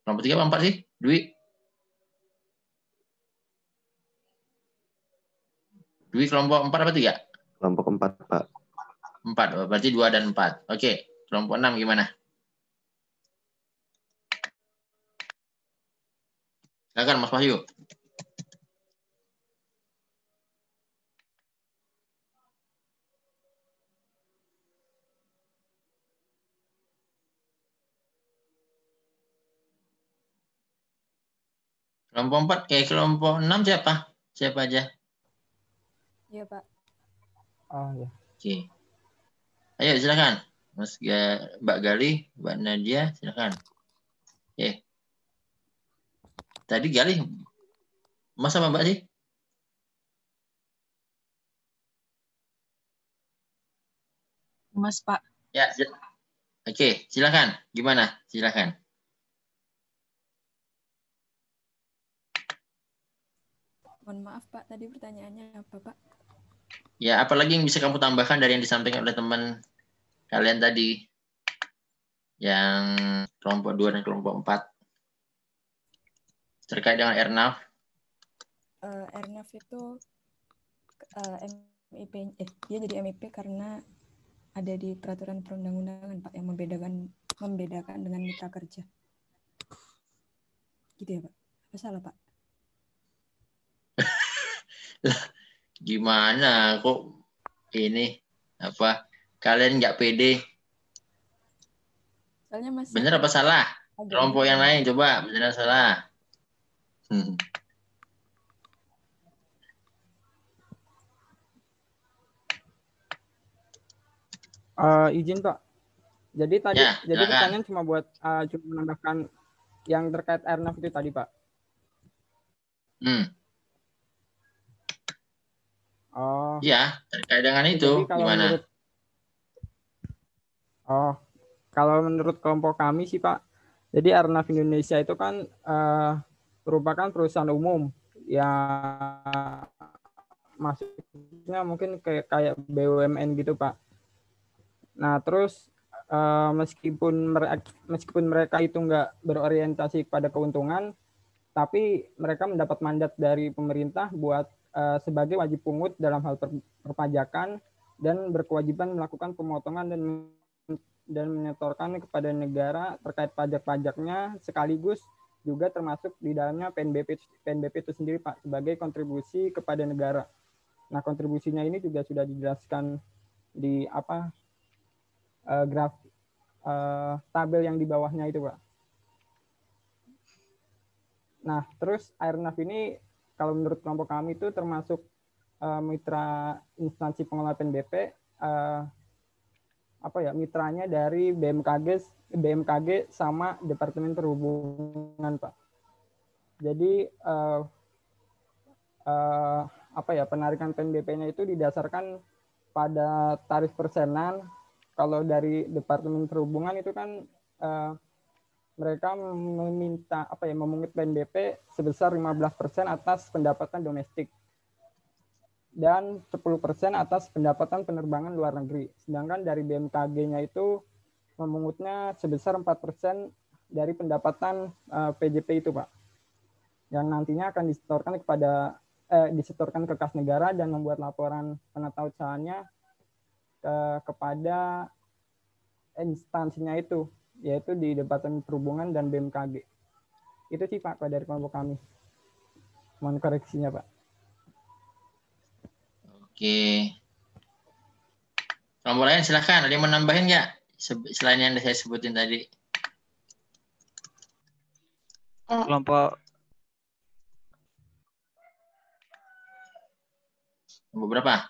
Kelompok 3 apa 4 sih? Dwi? Dwi kelompok 4 apa 3? Kelompok 4, Pak. 4, berarti 2 dan 4. Oke, kelompok 6 gimana? Silakan Mas Wahyu. Kelompok 4, kelompok 6 siapa? Siapa aja? Iya, Pak. Oh, ya. Oke. Ayo silakan. Mbak Gali, Mbak Nadia, silakan. Oke. Tadi Gali, Mas sama Mbak sih? Mas, Pak. Ya, oke, silakan. Gimana? Silakan. Mohon maaf, Pak. Tadi pertanyaannya apa, Pak? Ya, apalagi yang bisa kamu tambahkan dari yang disampaikan oleh teman kalian tadi? Yang kelompok 2 dan kelompok 4. Terkait dengan Airnav. Airnav itu MIP, dia jadi MIP karena ada di peraturan perundang-undangan, Pak, yang membedakan dengan mitra kerja. Gitu ya, Pak? Apa salah, Pak? Gimana kok ini apa kalian nggak pede? Soalnya Mas Bener apa salah? Kelompok yang lain coba bener salah. Izin Pak. Jadi tadi Ya, jadi silakan. pertanyaan cuma buat cuma menambahkan yang terkait Airnav itu tadi Pak. Oh. Iya, terkait dengan itu gimana? Kalau menurut kelompok kami sih Pak, jadi Airnav Indonesia itu kan merupakan perusahaan umum yang maksudnya mungkin kayak BUMN gitu Pak. Nah terus meskipun mereka itu nggak berorientasi pada keuntungan, tapi mereka mendapat mandat dari pemerintah buat sebagai wajib pungut dalam hal perpajakan dan berkewajiban melakukan pemotongan dan menyetorkan kepada negara terkait pajak-pajaknya, sekaligus juga termasuk di dalamnya PNBP itu sendiri Pak sebagai kontribusi kepada negara. Nah kontribusinya ini juga sudah dijelaskan di tabel yang di bawahnya itu Pak. Nah terus Airnav ini kalau menurut kelompok kami itu termasuk mitra instansi pengelola PNBP, mitranya dari BMKG sama Departemen Perhubungan Pak. Jadi penarikan PNBP-nya itu didasarkan pada tarif persenan. Kalau dari Departemen Perhubungan itu kan mereka meminta memungut PNBP sebesar 15% atas pendapatan domestik dan 10% atas pendapatan penerbangan luar negeri. Sedangkan dari BMKG-nya itu memungutnya sebesar 4% dari pendapatan PJP itu, Pak. Yang nantinya akan disetorkan ke kas negara dan membuat laporan penatausahaannya kepada instansinya itu, yaitu di Departemen Perhubungan dan BMKG. Itu sih Pak dari kelompok kami. Mohon koreksinya Pak. Oke. Kelompok lain silahkan. Ada yang mau nambahin nggak? Selain yang saya sebutin tadi. Kelompok berapa?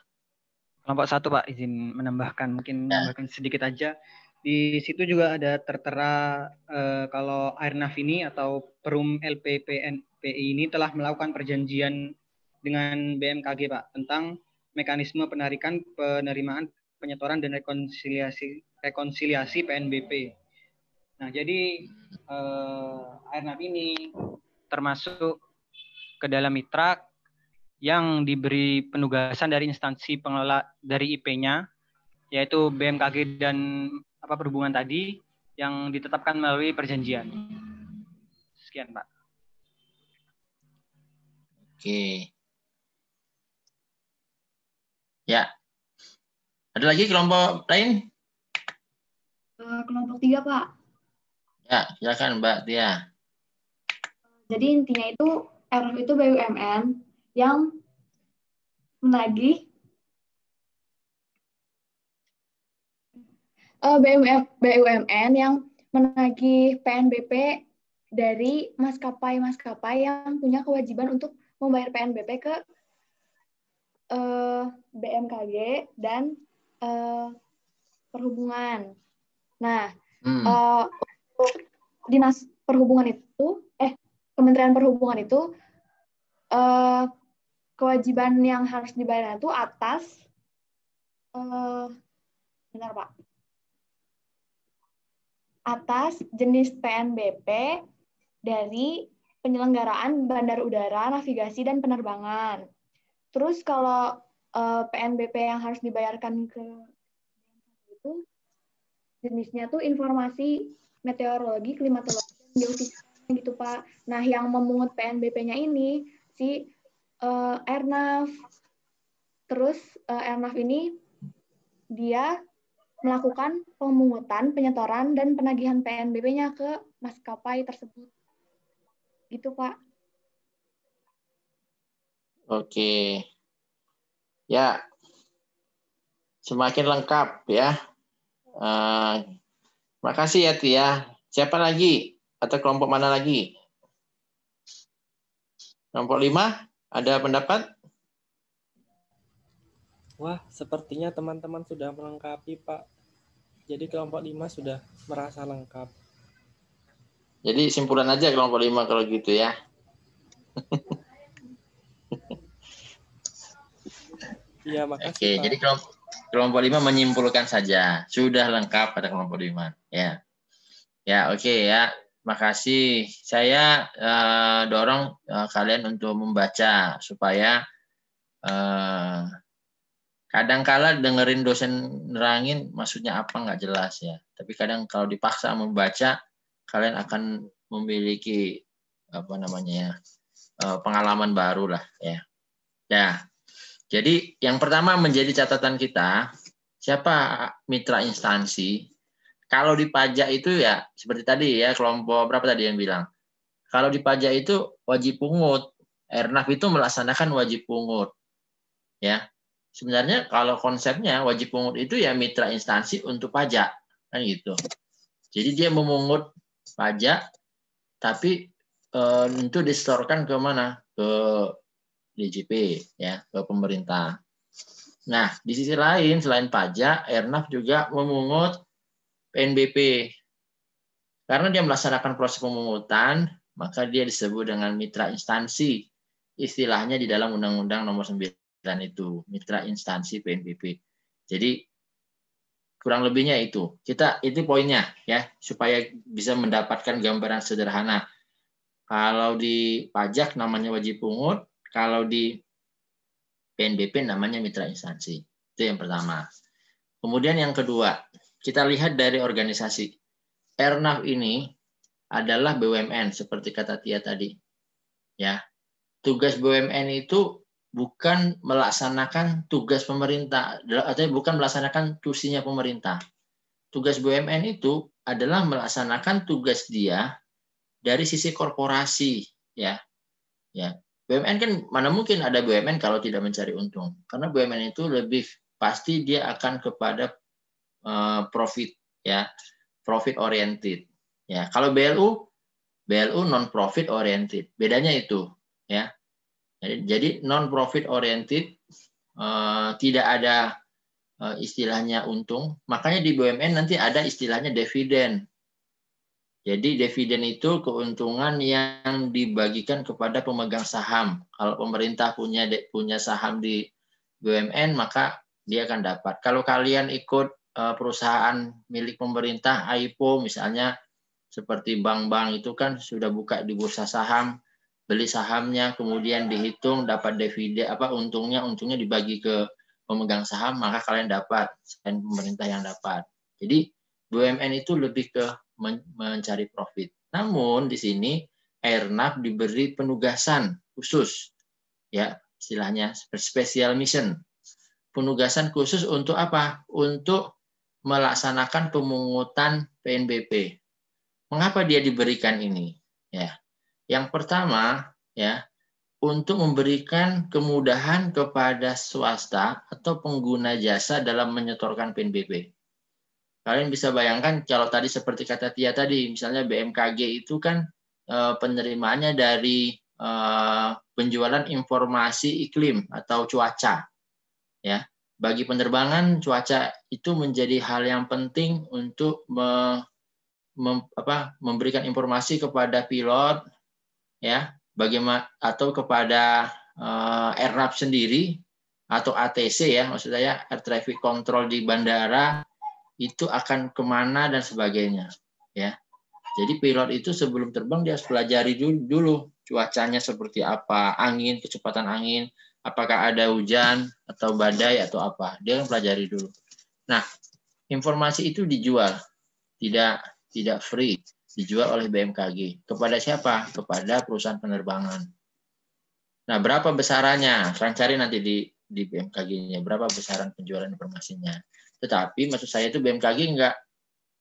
Kelompok 1 Pak, izin menambahkan, mungkin menambahkan sedikit aja. Di situ juga ada tertera kalau Airnav ini atau Perum LPPNPI ini telah melakukan perjanjian dengan BMKG Pak tentang mekanisme penarikan, penerimaan, penyetoran dan rekonsiliasi PNBP. Nah, jadi Airnav ini termasuk ke dalam mitra yang diberi penugasan dari instansi pengelola dari IP-nya, yaitu BMKG dan perhubungan tadi, yang ditetapkan melalui perjanjian. Sekian, Pak. Oke. Ya. Ada lagi kelompok lain? Kelompok 3, Pak. Ya, silakan Mbak Tia. Jadi intinya itu RF itu BUMN yang menagih BUMN yang menagih PNBP dari maskapai-maskapai yang punya kewajiban untuk membayar PNBP ke BMKG dan perhubungan. Nah, untuk dinas perhubungan itu, Kementerian Perhubungan itu kewajiban yang harus dibayar itu atas, benar Pak, atas jenis PNBP dari penyelenggaraan bandar udara, navigasi, dan penerbangan. Terus kalau PNBP yang harus dibayarkan ke itu jenisnya tuh informasi meteorologi, klimatologi, dan geofisika gitu Pak. Nah, yang memungut PNBP-nya ini si Airnav. Terus Airnav ini dia melakukan pemungutan, penyetoran, dan penagihan PNBP-nya ke maskapai tersebut. Gitu Pak. Oke. Ya, semakin lengkap ya. Makasih ya Tia. Siapa lagi? Atau kelompok mana lagi? Kelompok 5, ada pendapat? Wah, sepertinya teman-teman sudah melengkapi, Pak. Jadi kelompok 5 sudah merasa lengkap. Jadi simpulan aja kelompok 5 kalau gitu ya. Iya, makasih, Oke, Pak. jadi kelompok 5 menyimpulkan saja. Sudah lengkap pada kelompok 5. Ya. Ya, oke ya. Makasih. Saya dorong kalian untuk membaca supaya kadang-kala dengerin dosen nerangin maksudnya apa nggak jelas ya. Tapi kadang kalau dipaksa membaca, kalian akan memiliki pengalaman baru lah ya. Ya. Jadi yang pertama menjadi catatan kita, siapa mitra instansi? Kalau di pajak itu ya seperti tadi ya, kelompok berapa tadi yang bilang? Kalau di pajak itu wajib pungut. Airnav itu melaksanakan wajib pungut. Ya. Sebenarnya kalau konsepnya wajib pungut itu ya mitra instansi untuk pajak, kan gitu. Jadi dia memungut pajak tapi itu disetorkan ke mana? Ke DJP ya, ke pemerintah. Nah, di sisi lain selain pajak, Airnav juga memungut PNBP. Karena dia melaksanakan proses pemungutan, maka dia disebut dengan mitra instansi. Istilahnya di dalam Undang-Undang Nomor 9 itu, mitra instansi PNBP. Jadi kurang lebihnya itu. Itu poinnya ya, supaya bisa mendapatkan gambaran sederhana. Kalau di pajak namanya wajib pungut, kalau di PNBP namanya mitra instansi. Itu yang pertama. Kemudian yang kedua, kita lihat dari organisasi. Airnav ini adalah BUMN seperti kata Tia tadi. Ya. Tugas BUMN itu bukan melaksanakan tugas pemerintah, artinya bukan melaksanakan tusinya pemerintah. Tugas BUMN itu adalah melaksanakan tugas dia dari sisi korporasi, ya. Ya. BUMN kan mana mungkin ada BUMN kalau tidak mencari untung. Karena BUMN itu lebih pasti dia akan kepada profit, ya, profit oriented. Ya, kalau BLU non profit oriented. Bedanya itu, ya. Jadi non profit oriented tidak ada istilahnya untung. Makanya di BUMN nanti ada istilahnya dividen. Jadi dividen itu keuntungan yang dibagikan kepada pemegang saham. Kalau pemerintah punya saham di BUMN, maka dia akan dapat. Kalau kalian ikut perusahaan milik pemerintah, AIPO misalnya, seperti bank-bank itu kan sudah buka di bursa saham, beli sahamnya, kemudian dihitung dapat dividen, untungnya dibagi ke pemegang saham, maka kalian dapat, selain pemerintah yang dapat. Jadi BUMN itu lebih ke mencari profit. Namun di sini airnav diberi penugasan khusus, ya istilahnya special mission. Penugasan khusus untuk apa? Untuk melaksanakan pemungutan PNBP. Mengapa dia diberikan ini? Ya, yang pertama, ya, untuk memberikan kemudahan kepada swasta atau pengguna jasa dalam menyetorkan PNBP. Kalian bisa bayangkan kalau tadi seperti kata Tia tadi, misalnya BMKG itu kan penerimaannya dari penjualan informasi iklim atau cuaca. Ya, bagi penerbangan cuaca itu menjadi hal yang penting untuk memberikan informasi kepada pilot, ya, bagaimana atau kepada airnav sendiri atau ATC ya, maksud saya air traffic control di bandara itu akan kemana dan sebagainya, ya. Jadi pilot itu sebelum terbang dia harus pelajari dulu cuacanya seperti apa, angin, kecepatan angin, apakah ada hujan atau badai atau apa, dia kan pelajari dulu. Nah, informasi itu dijual, tidak free, dijual oleh BMKG. Kepada siapa? Kepada perusahaan penerbangan. Nah, berapa besarannya? Kalian cari nanti di BMKG-nya, berapa besaran penjualan informasinya. Tetapi maksud saya itu BMKG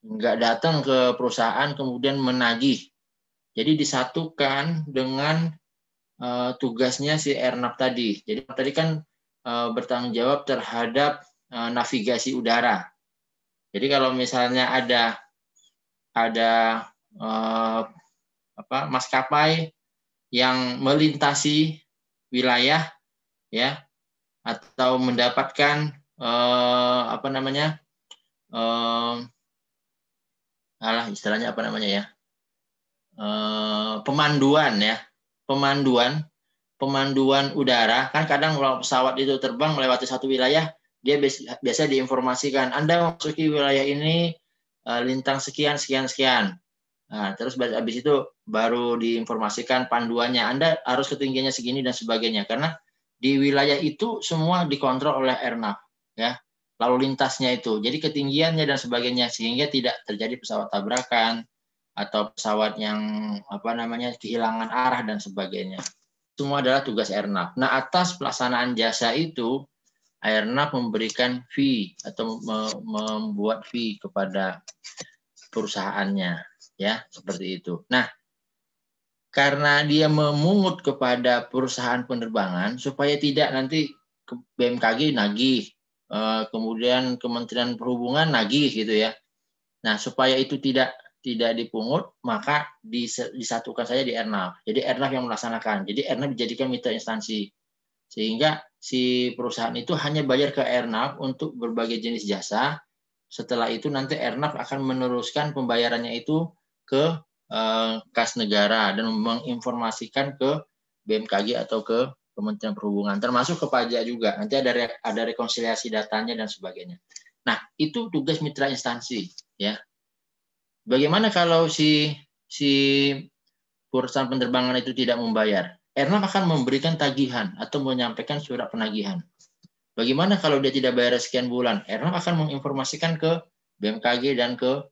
nggak datang ke perusahaan kemudian menagih. Jadi disatukan dengan tugasnya si airnav tadi. Jadi tadi kan bertanggung jawab terhadap navigasi udara. Jadi kalau misalnya ada maskapai yang melintasi wilayah, ya, atau mendapatkan istilahnya apa namanya ya, pemanduan udara kan. Kadang kalau pesawat itu terbang melewati satu wilayah, dia biasa diinformasikan Anda memasuki wilayah ini lintang sekian. Nah, terus habis itu baru diinformasikan panduannya Anda harus ketinggiannya segini dan sebagainya, karena di wilayah itu semua dikontrol oleh airnav, ya, lalu lintasnya itu, jadi ketinggiannya dan sebagainya, sehingga tidak terjadi pesawat tabrakan atau pesawat yang kehilangan arah dan sebagainya. Semua adalah tugas airnav. Nah, atas pelaksanaan jasa itu airnav memberikan fee atau membuat fee kepada perusahaannya, ya, seperti itu. Nah, karena dia memungut kepada perusahaan penerbangan supaya tidak nanti BMKG nagih, kemudian Kementerian Perhubungan nagih gitu ya. Nah, supaya itu tidak dipungut, maka disatukan saja di airnav. Jadi airnav yang melaksanakan. Jadi airnav dijadikan mitra instansi. Sehingga si perusahaan itu hanya bayar ke airnav untuk berbagai jenis jasa. Setelah itu nanti airnav akan meneruskan pembayarannya itu ke kas negara dan menginformasikan ke BMKG atau ke Kementerian Perhubungan, termasuk ke pajak juga. Nanti ada rekonsiliasi datanya dan sebagainya. Nah, itu tugas mitra instansi, ya. Bagaimana kalau si perusahaan penerbangan itu tidak membayar? Airnav akan memberikan tagihan atau menyampaikan surat penagihan. Bagaimana kalau dia tidak bayar sekian bulan? Airnav akan menginformasikan ke BMKG dan ke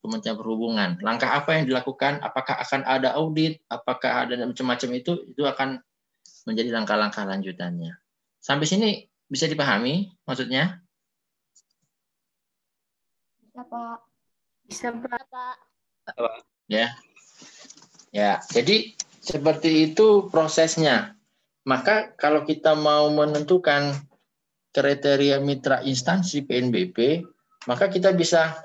Kementerian Perhubungan. Langkah apa yang dilakukan? Apakah akan ada audit? Apakah ada macam-macam itu akan menjadi langkah-langkah lanjutannya. Sampai sini bisa dipahami maksudnya? Bisa, Pak. Bisa, Pak. Ya. Ya, jadi seperti itu prosesnya. Maka kalau kita mau menentukan kriteria mitra instansi PNBP, maka kita bisa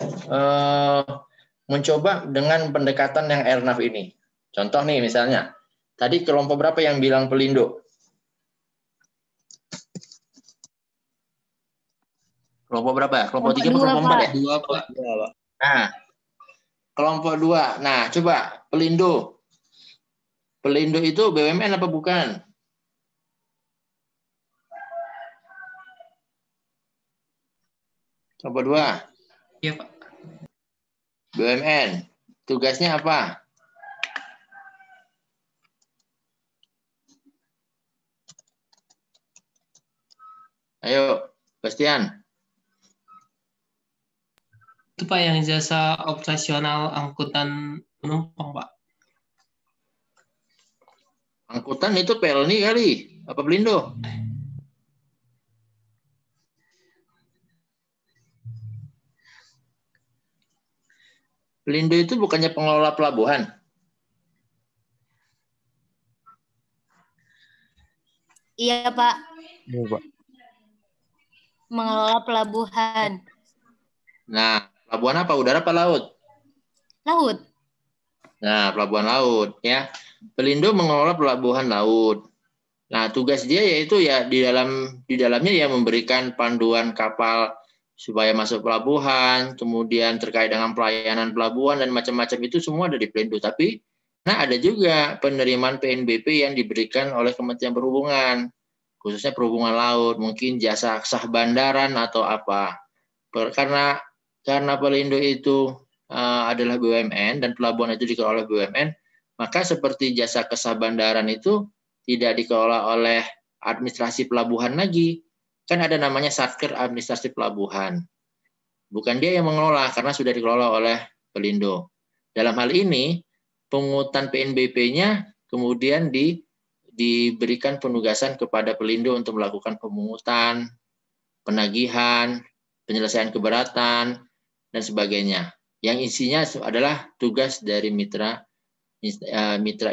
mencoba dengan pendekatan yang airnav ini. Contoh nih misalnya, tadi kelompok berapa yang bilang Pelindo? Kelompok berapa ya? Kelompok 3 atau kelompok 4 ya? 2, Pak. Nah, kelompok 2. Nah, coba Pelindo. Pelindo itu BUMN apa bukan? Kelompok 2. Iya, Pak. BUMN. Tugasnya apa? Ayo, Bastian. Itu Pak yang jasa operasional angkutan penumpang, Pak. Angkutan itu Pelni kali, apa Pelindo? Pelindo itu bukannya pengelola pelabuhan? Iya, Pak. Iya, Pak. Mengelola pelabuhan. Nah, pelabuhan apa? Udara apa laut? Laut. Nah, pelabuhan laut ya. Pelindo mengelola pelabuhan laut. Nah, tugas dia yaitu ya di dalamnya ya memberikan panduan kapal supaya masuk pelabuhan, kemudian terkait dengan pelayanan pelabuhan dan macam-macam itu semua ada di Pelindo. Tapi nah ada juga penerimaan PNBP yang diberikan oleh Kementerian Perhubungan, khususnya perhubungan laut, mungkin jasa sah bandaran atau apa. Karena Pelindo itu adalah BUMN dan pelabuhan itu dikelola oleh BUMN, maka seperti jasa kesah bandaran itu tidak dikelola oleh administrasi pelabuhan lagi. Kan ada namanya Satker Administrasi Pelabuhan. Bukan dia yang mengelola karena sudah dikelola oleh Pelindo. Dalam hal ini, pungutan PNBP-nya kemudian diberikan penugasan kepada Pelindo untuk melakukan pemungutan, penagihan, penyelesaian keberatan, dan sebagainya. Yang isinya adalah tugas dari mitra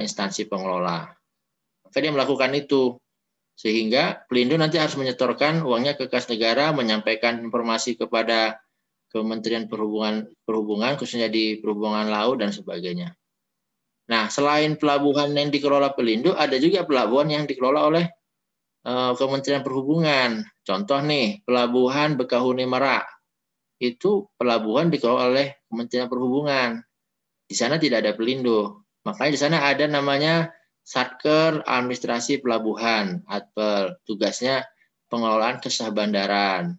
instansi pengelola. Maka dia melakukan itu. Sehingga Pelindo nanti harus menyetorkan uangnya ke kas negara, menyampaikan informasi kepada Kementerian Perhubungan, khususnya di perhubungan laut dan sebagainya. Nah, selain pelabuhan yang dikelola Pelindo, ada juga pelabuhan yang dikelola oleh Kementerian Perhubungan. Contoh nih, Pelabuhan Bekahuni Merak. Itu pelabuhan dikelola oleh Kementerian Perhubungan. Di sana tidak ada Pelindo. Makanya di sana ada namanya Satker Administrasi Pelabuhan, ATPEL. Tugasnya pengelolaan kesah bandaran.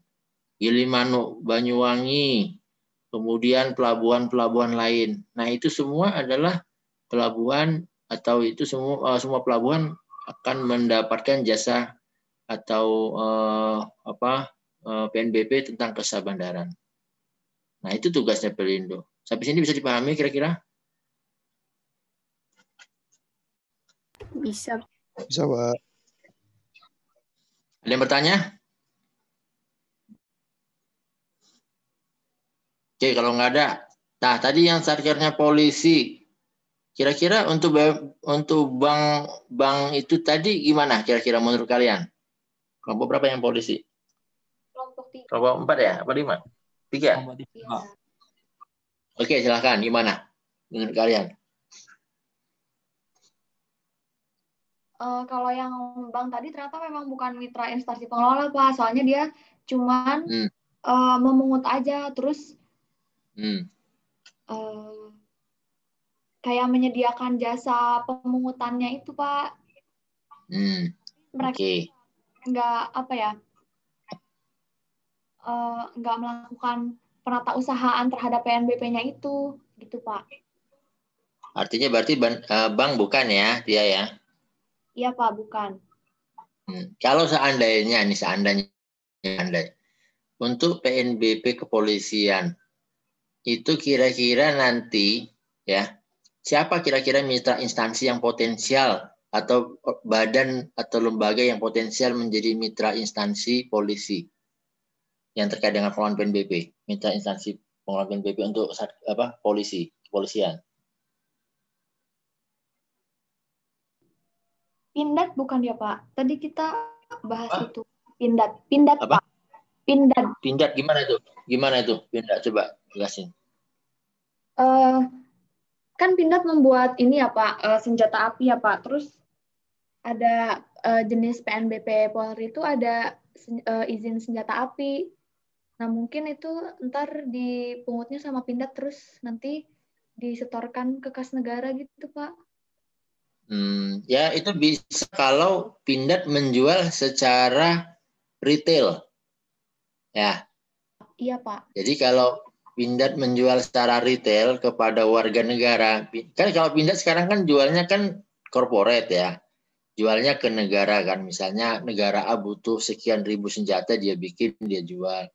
Gilimanuk, Banyuwangi, kemudian pelabuhan-pelabuhan lain. Nah, itu semua adalah pelabuhan atau itu semua pelabuhan akan mendapatkan jasa atau PNBP tentang kesah bandaran. Nah, itu tugasnya Pelindo. Sampai sini bisa dipahami kira-kira? Bisa. Bisa, Pak. Ada yang bertanya? Oke, kalau nggak ada. Nah, tadi yang satkernya polisi. Kira-kira untuk bank itu tadi gimana kira-kira menurut kalian? Kelompok berapa yang polisi? Kelompok 3. Kelompok 4 ya? Apa 5? 3? Oke, silakan. Gimana menurut kalian? Kalau yang bank tadi ternyata memang bukan mitra instansi pengelola, Pak. Soalnya dia cuman memungut aja, terus kayak menyediakan jasa pemungutannya itu, Pak. Mereka nggak melakukan penatausahaan terhadap PNBP-nya itu, gitu, Pak. Artinya berarti bank bukan ya, dia ya? Iya, Pak, bukan. Kalau seandainya untuk PNBP kepolisian itu kira-kira nanti ya siapa kira-kira mitra instansi yang potensial atau badan atau lembaga yang potensial menjadi mitra instansi polisi yang terkait dengan pengelolaan PNBP, mitra instansi pengelolaan PNBP untuk kepolisian. Pindad bukan ya, Pak? Tadi kita bahas itu. Pindad apa? Pak. Pindad gimana itu? Pindad coba jelasin. Kan Pindad membuat ini ya, Pak, senjata api ya, Pak. Terus ada jenis PNBP Polri itu ada izin senjata api. Nah, mungkin itu ntar dipungutnya sama Pindad terus nanti disetorkan ke kas negara gitu, Pak. Ya itu bisa kalau Pindad menjual secara retail. Ya. Iya, Pak. Jadi kalau Pindad menjual secara retail kepada warga negara, kan kalau Pindad sekarang kan jualnya kan corporate ya. Jualnya ke negara kan, misalnya negara A butuh sekian ribu senjata dia bikin, dia jual.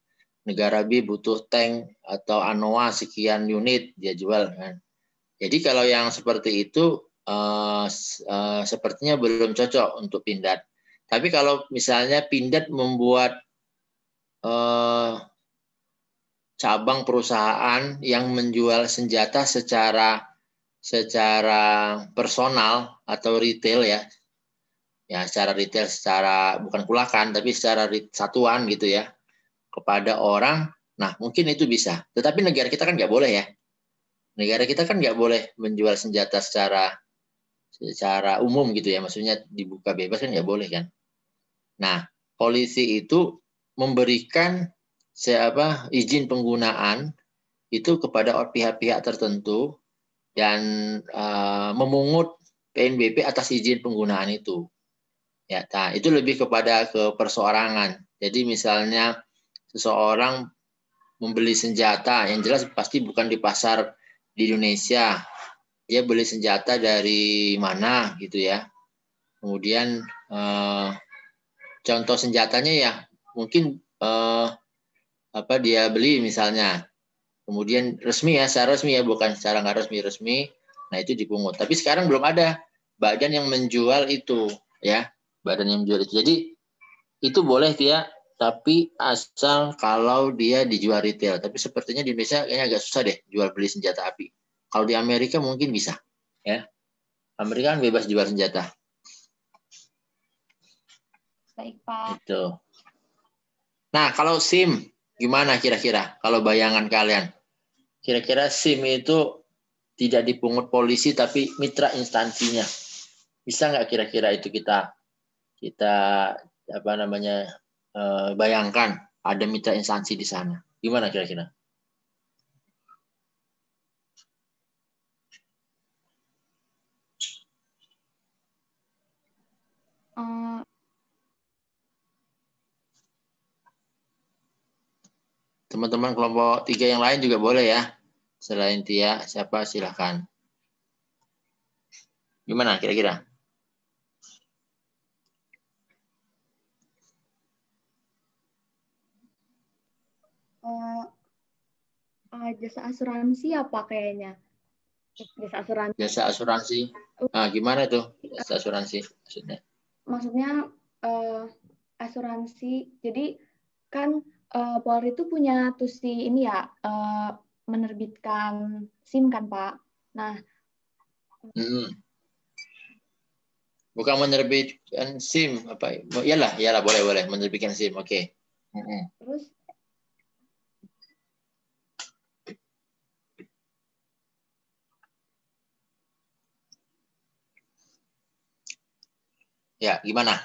Negara B butuh tank atau ANOA sekian unit dia jual kan. Jadi kalau yang seperti itu sepertinya belum cocok untuk Pindad. Tapi kalau misalnya Pindad membuat cabang perusahaan yang menjual senjata secara personal atau retail ya secara retail, secara bukan kulakan tapi secara satuan gitu ya kepada orang, nah mungkin itu bisa. Tetapi negara kita kan nggak boleh ya. Negara kita kan nggak boleh menjual senjata secara umum gitu ya, maksudnya dibuka bebas kan nggak boleh kan. Nah, polisi itu memberikan izin penggunaan itu kepada pihak-pihak tertentu dan memungut PNBP atas izin penggunaan itu. Ya, nah, itu lebih kepada ke perseorangan. Jadi misalnya seseorang membeli senjata, yang jelas pasti bukan di pasar di Indonesia. Dia beli senjata dari mana gitu ya. Kemudian contoh senjatanya ya mungkin dia beli misalnya. Kemudian resmi ya, secara resmi ya, bukan secara nggak resmi. Nah, itu dipungut. Tapi sekarang belum ada badan yang menjual itu ya. Badan yang menjual itu. Jadi itu boleh dia, tapi asal kalau dia dijual retail. Tapi sepertinya di Indonesia kayaknya agak susah deh jual beli senjata api. Kalau di Amerika mungkin bisa, ya. Amerika kan bebas jual senjata. Baik, Pak. Itu. Nah, kalau SIM gimana kira-kira? Kalau bayangan kalian, kira-kira SIM itu tidak dipungut polisi tapi mitra instansinya. Bisa nggak kira-kira itu kita bayangkan ada mitra instansi di sana. Gimana kira-kira? Teman-teman kelompok 3 yang lain juga boleh ya. Selain Tia, siapa silahkan. Gimana kira-kira? Jasa asuransi apa kayaknya? Jasa asuransi. Jasa asuransi. Nah, gimana tuh jasa asuransi maksudnya? Maksudnya asuransi. Jadi kan Polri itu punya tusi ini ya, menerbitkan SIM kan Pak. Nah, bukan menerbitkan SIM apa? Iyalah boleh menerbitkan SIM. Oke. Terus ya, gimana?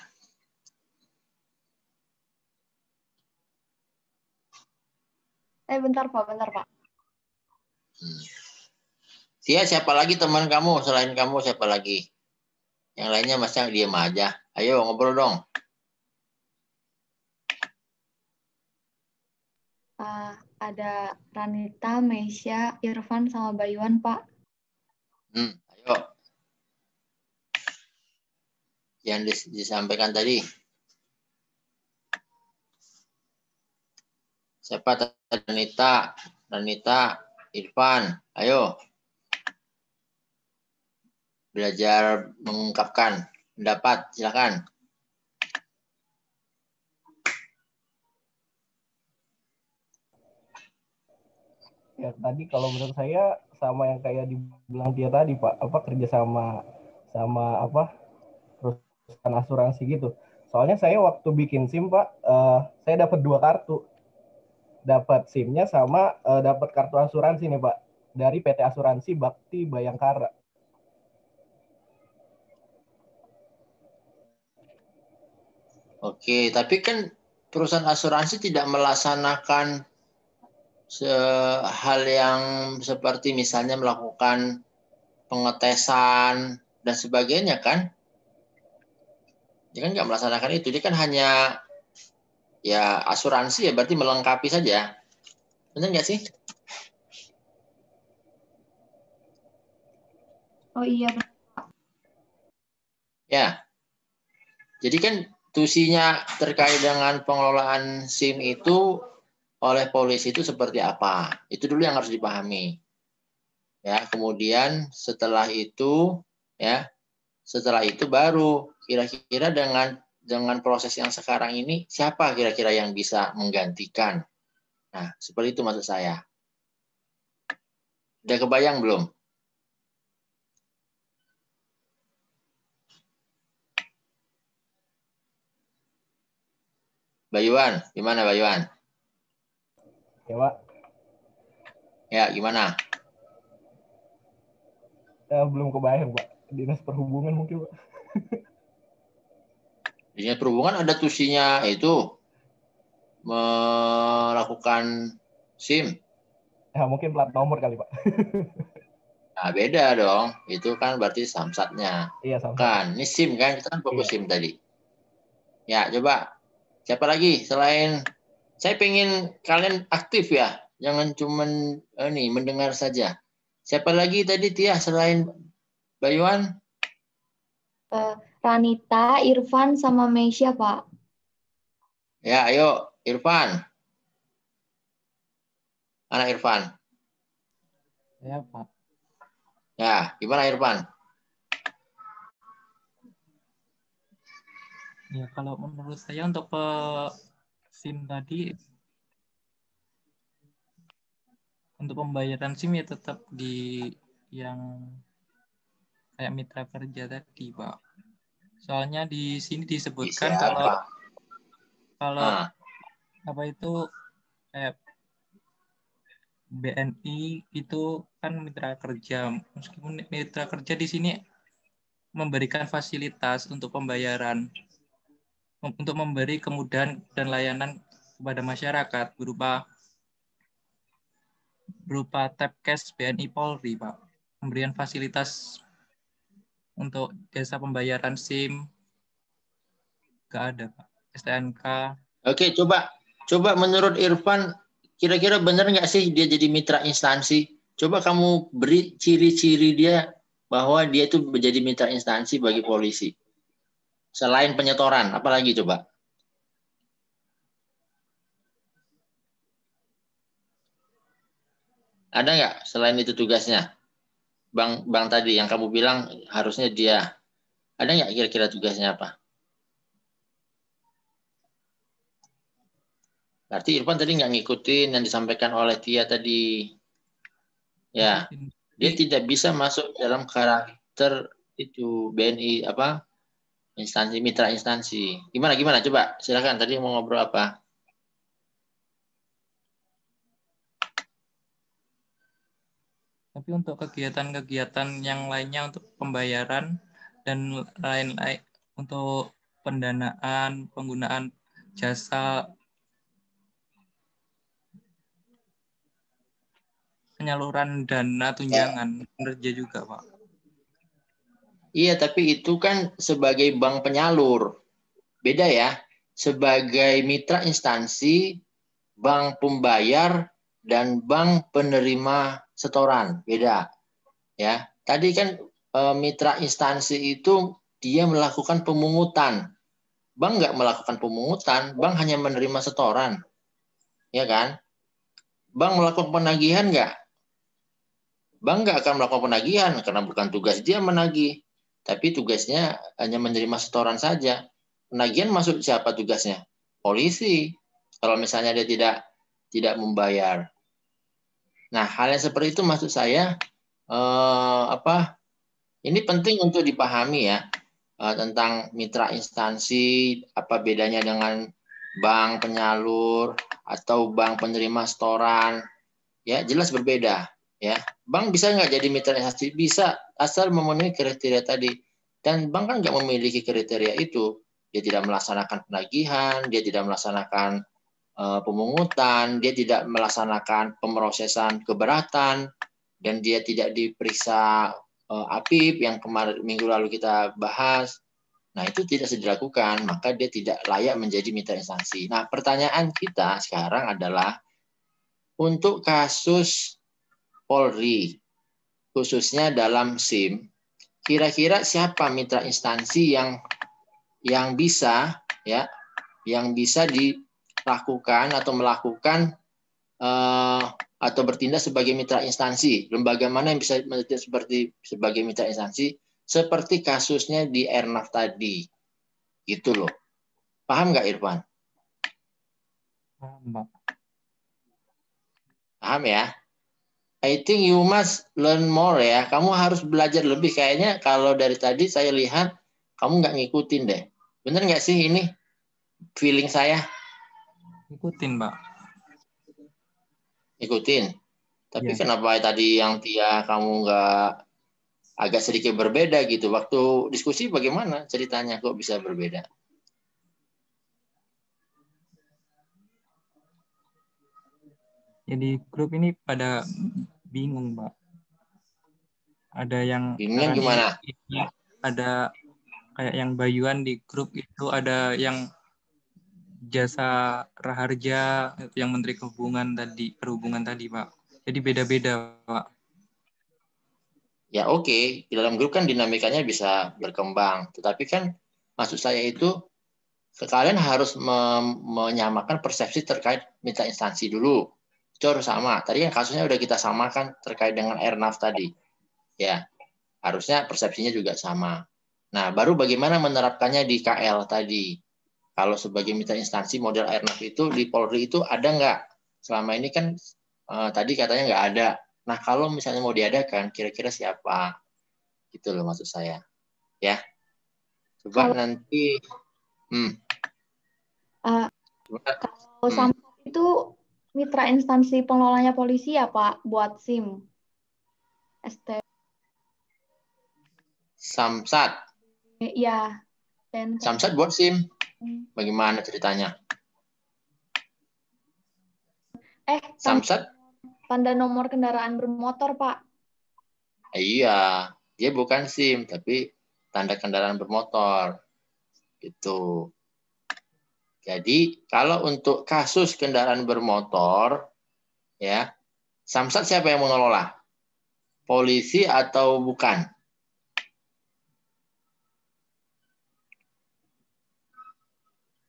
bentar Pak. Tia, siapa lagi teman kamu? Selain kamu siapa lagi? Yang lainnya masa diam aja. Ayo ngobrol dong. Ada Ranita, Meisya, Irfan, sama Bayuan, Pak. Ayo. Yang disampaikan tadi. Siapa? Ranita, Irfan. Ayo. Belajar mengungkapkan pendapat, silakan. Ya tadi kalau menurut saya sama yang kayak dibilang dia tadi Pak, kerja sama perusahaan asuransi gitu. Soalnya saya waktu bikin SIM Pak, saya dapat 2 kartu. Dapat SIM-nya sama dapat kartu asuransi nih Pak, dari PT Asuransi Bakti Bayangkara. Oke, tapi kan perusahaan asuransi tidak melaksanakan hal yang seperti misalnya melakukan pengetesan dan sebagainya kan? Dia kan nggak melaksanakan itu. Dia kan hanya ya asuransi ya, berarti melengkapi saja. Benar nggak sih? Oh iya. Ya. Jadi kan tusinya terkait dengan pengelolaan SIM itu oleh polisi itu seperti apa? Itu dulu yang harus dipahami. Ya, kemudian setelah itu Ya. Setelah itu baru kira-kira dengan proses yang sekarang ini siapa kira-kira yang bisa menggantikan. Nah, seperti itu maksud saya. Udah kebayang belum? Bayuan, gimana Bayuan? Ya, Pak. Ya, gimana? Belum kebayang, Pak. Dinas Perhubungan mungkin, Pak. Dinas Perhubungan ada tusinya itu melakukan SIM. Ya, mungkin plat nomor kali, Pak. Nah, beda dong. Itu kan berarti samsatnya. Iya, sama. Kan, ini SIM kan, kita kan fokus Iya. SIM tadi. Ya, coba. Siapa lagi selain saya pengen kalian aktif ya. Jangan cuman mendengar saja. Siapa lagi tadi Tia selain Bayuan? Ranita, Irfan, sama Meisya, Pak. Ya, ayo Irfan. Mana Irfan? Ya, Pak. Ya, gimana Irfan? Ya, kalau menurut saya untuk SIM tadi, untuk pembayaran SIM ya tetap di yang kayak mitra kerja tadi, Pak. Soalnya di sini disebutkan kalau apa itu kayak BNI itu kan mitra kerja. Meskipun mitra kerja di sini memberikan fasilitas untuk pembayaran, untuk memberi kemudahan dan layanan kepada masyarakat berupa tap cash BNI Polri, Pak. Pemberian fasilitas untuk jasa pembayaran SIM nggak ada, Pak. STNK. Oke, coba menurut Irfan kira-kira benar nggak sih dia jadi mitra instansi? Coba kamu beri ciri-ciri dia bahwa dia itu menjadi mitra instansi bagi polisi. Selain penyetoran, apalagi coba? Ada nggak selain itu tugasnya? Bang tadi yang kamu bilang harusnya dia. Ada nggak kira-kira tugasnya apa? Berarti Irfan tadi nggak ngikutin yang disampaikan oleh Tia tadi. Ya, dia tidak bisa masuk dalam karakter itu BNI apa? Instansi mitra instansi. Gimana? Coba silakan tadi mau ngobrol apa? Tapi untuk kegiatan-kegiatan yang lainnya untuk pembayaran dan lain-lain untuk pendanaan, penggunaan jasa penyaluran dana tunjangan kinerja juga, Pak. Iya, tapi itu kan sebagai bank penyalur. Beda ya. Sebagai mitra instansi, bank pembayar dan bank penerima setoran. Beda. Ya. Tadi kan mitra instansi itu dia melakukan pemungutan. Bank nggak melakukan pemungutan, bank hanya menerima setoran. Ya kan? Bank melakukan penagihan nggak? Bank nggak akan melakukan penagihan karena bukan tugas dia menagih. Tapi tugasnya hanya menerima setoran saja. Penagihan masuk siapa tugasnya? Polisi. Kalau misalnya dia tidak membayar. Nah, hal yang seperti itu maksud saya ini penting untuk dipahami ya tentang mitra instansi, apa bedanya dengan bank penyalur atau bank penerima setoran. Ya, jelas berbeda. Ya, bank bisa nggak jadi mitra instansi? Bisa, asal memenuhi kriteria tadi. Dan bank kan nggak memiliki kriteria itu. Dia tidak melaksanakan penagihan, dia tidak melaksanakan pemungutan, dia tidak melaksanakan pemrosesan keberatan, dan dia tidak diperiksa APIP yang kemarin minggu lalu kita bahas. Nah, itu tidak dilakukan, maka dia tidak layak menjadi mitra instansi. Nah, pertanyaan kita sekarang adalah untuk kasus Polri, khususnya dalam SIM, kira-kira siapa mitra instansi yang bisa dilakukan atau melakukan atau bertindak sebagai mitra instansi? Lembaga mana yang bisa seperti sebagai mitra instansi seperti kasusnya di Airnav tadi. Gitu loh. Paham nggak Irfan? Paham, Pak. Paham ya? I think you must learn more ya. Kamu harus belajar lebih. Kayaknya kalau dari tadi saya lihat kamu nggak ngikutin deh. Bener nggak sih ini feeling saya? Ikutin, Pak. Ikutin. Tapi Ya. kenapa tadi yang Tia kamu nggak agak sedikit berbeda gitu? Waktu diskusi bagaimana ceritanya kok bisa berbeda? Jadi grup ini pada bingung, Pak. Ada yang Bingungnya gimana? ada kayak yang Bayuan di grup itu, ada yang Jasa Raharja, yang Menteri Perhubungan tadi, Pak. Jadi beda-beda, Pak. Ya oke, di dalam grup kan dinamikanya bisa berkembang. Tetapi kan maksud saya itu kalian harus menyamakan persepsi terkait mitra instansi dulu. Itu harus sama. Tadi kan kasusnya udah kita samakan terkait dengan Airnav tadi. Ya, harusnya persepsinya juga sama. Nah, baru bagaimana menerapkannya di KL tadi. Kalau sebagai mitra instansi model Airnav itu di Polri itu ada nggak? Selama ini kan tadi katanya nggak ada. Nah, kalau misalnya mau diadakan, kira-kira siapa? Gitu loh maksud saya. Ya, coba nanti. Kalau Samsat itu mitra instansi pengelolanya polisi ya Pak, buat SIM. ST. Samsat. Iya. Samsat buat SIM. Bagaimana ceritanya? Samsat? Tanda nomor kendaraan bermotor, Pak. Iya, dia bukan SIM, tapi tanda kendaraan bermotor. Gitu. Jadi, kalau untuk kasus kendaraan bermotor, ya, Samsat siapa yang mengelola? Polisi atau bukan?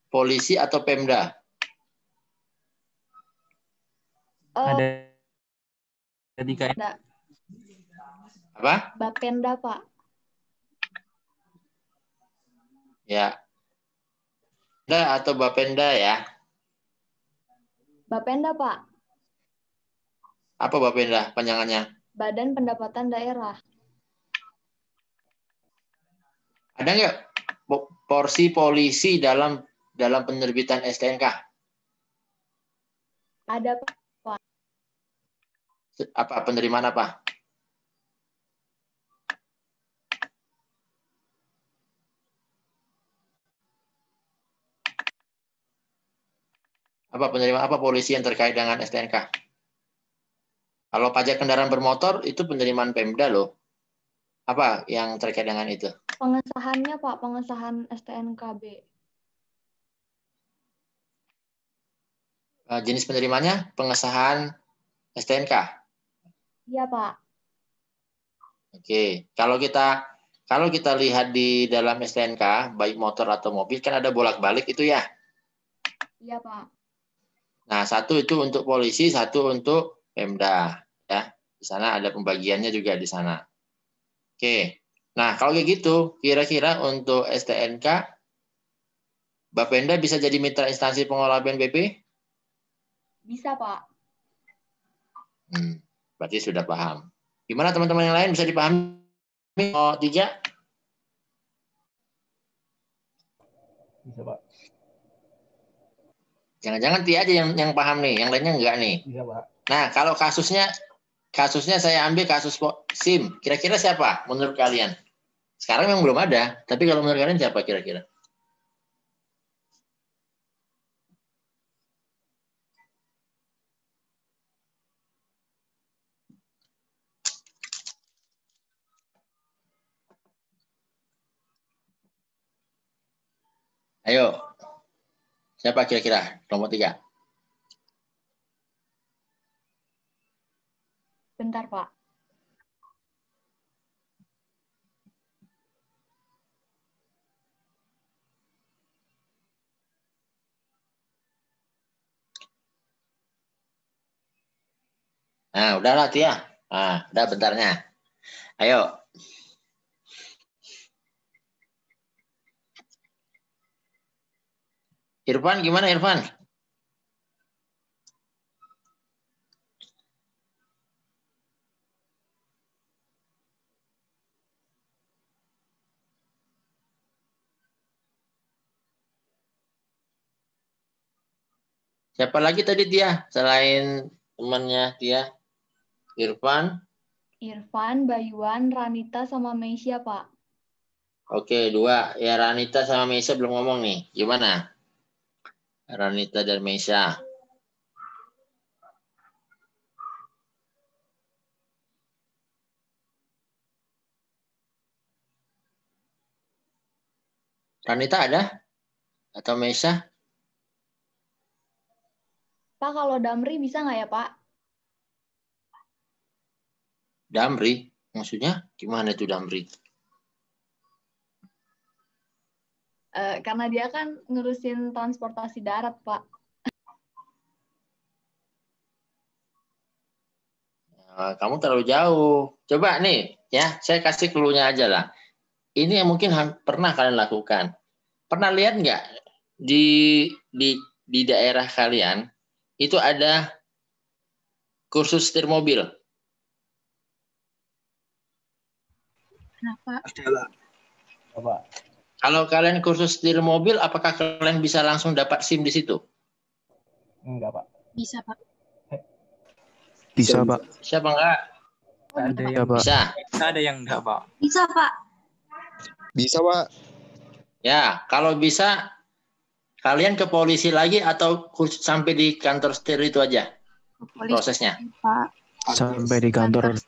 Polisi atau Pemda? Ada tiga. Apa? Bapenda, Pak. Ya. Pemda atau Bapenda ya? Bapenda, Pak. Apa Bapenda panjangannya? Badan Pendapatan Daerah. Ada nggak porsi polisi dalam penerbitan STNK? Ada, Pak. Apa penerimaan apa? Apa penerimaan apa polisi yang terkait dengan STNK? Kalau pajak kendaraan bermotor itu penerimaan Pemda loh. Apa yang terkait dengan itu? Pengesahannya Pak, pengesahan STNKB. Jenis penerimaannya pengesahan STNK. Iya Pak. Oke, kalau kita lihat di dalam STNK baik motor atau mobil kan ada bolak-balik itu ya. Iya Pak. Nah, satu itu untuk polisi, satu untuk Pemda ya. Di sana ada pembagiannya juga di sana. Oke. Nah, kalau kayak gitu, kira-kira untuk STNK Bapenda bisa jadi mitra instansi pengelola BNPB? Bisa, Pak. Berarti sudah paham. Gimana teman-teman yang lain bisa dipahami? Oh, 3? Bisa, Pak. Jangan-jangan Tia aja yang paham nih, yang lainnya enggak nih. Bisa, Pak. Nah, kalau kasusnya saya ambil kasus SIM, kira-kira siapa menurut kalian? Sekarang memang belum ada, tapi kalau menurut kalian siapa kira-kira? Ayo, siapa kira-kira nomor 3? Bentar, Pak. Nah, udahlah Tia. Nah, udah bentarnya. Ayo. Irfan, gimana Irfan? Siapa lagi tadi Tia? Selain temannya Tia? Irfan? Irfan, Bayuan, Ranita, sama Meisya, Pak. Oke, 2. Ya Ranita sama Meisya belum ngomong nih. Gimana? Ranita dan Meisya. Ranita ada? Atau Meisya? Pak, kalau Damri bisa nggak ya, Pak? Damri? Maksudnya gimana itu Damri? Karena dia kan ngurusin transportasi darat, Pak. Kamu terlalu jauh. Coba nih, ya, saya kasih clue-nya aja lah. Ini yang mungkin pernah kalian lakukan. Pernah lihat nggak di daerah kalian itu ada kursus setir mobil? Kenapa? Coba. Kalau kalian kursus setir mobil, apakah kalian bisa langsung dapat SIM di situ? Enggak, Pak. Bisa, Pak. Bisa, Pak. Siapa enggak? Ada Bisa, yang Pak. Bisa. Ada yang enggak, Pak. Bisa, Pak. Bisa, Pak. Ya, kalau bisa kalian ke polisi lagi atau sampai di kantor setir itu aja prosesnya? Pak. Sampai di kantor.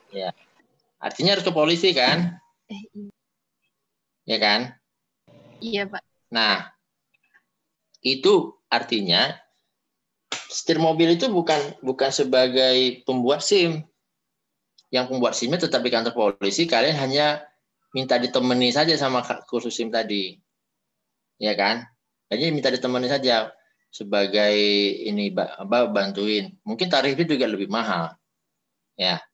Ya. Artinya harus ke polisi kan? Ya kan? Iya, Pak. Nah, itu artinya setir mobil itu bukan sebagai pembuat SIM. Yang pembuat SIM-nya tetap di kantor polisi, kalian hanya minta ditemani saja sama kursus SIM tadi. Ya kan? Hanya minta ditemani saja sebagai ini bantuin. Mungkin tarifnya juga lebih mahal. Ya.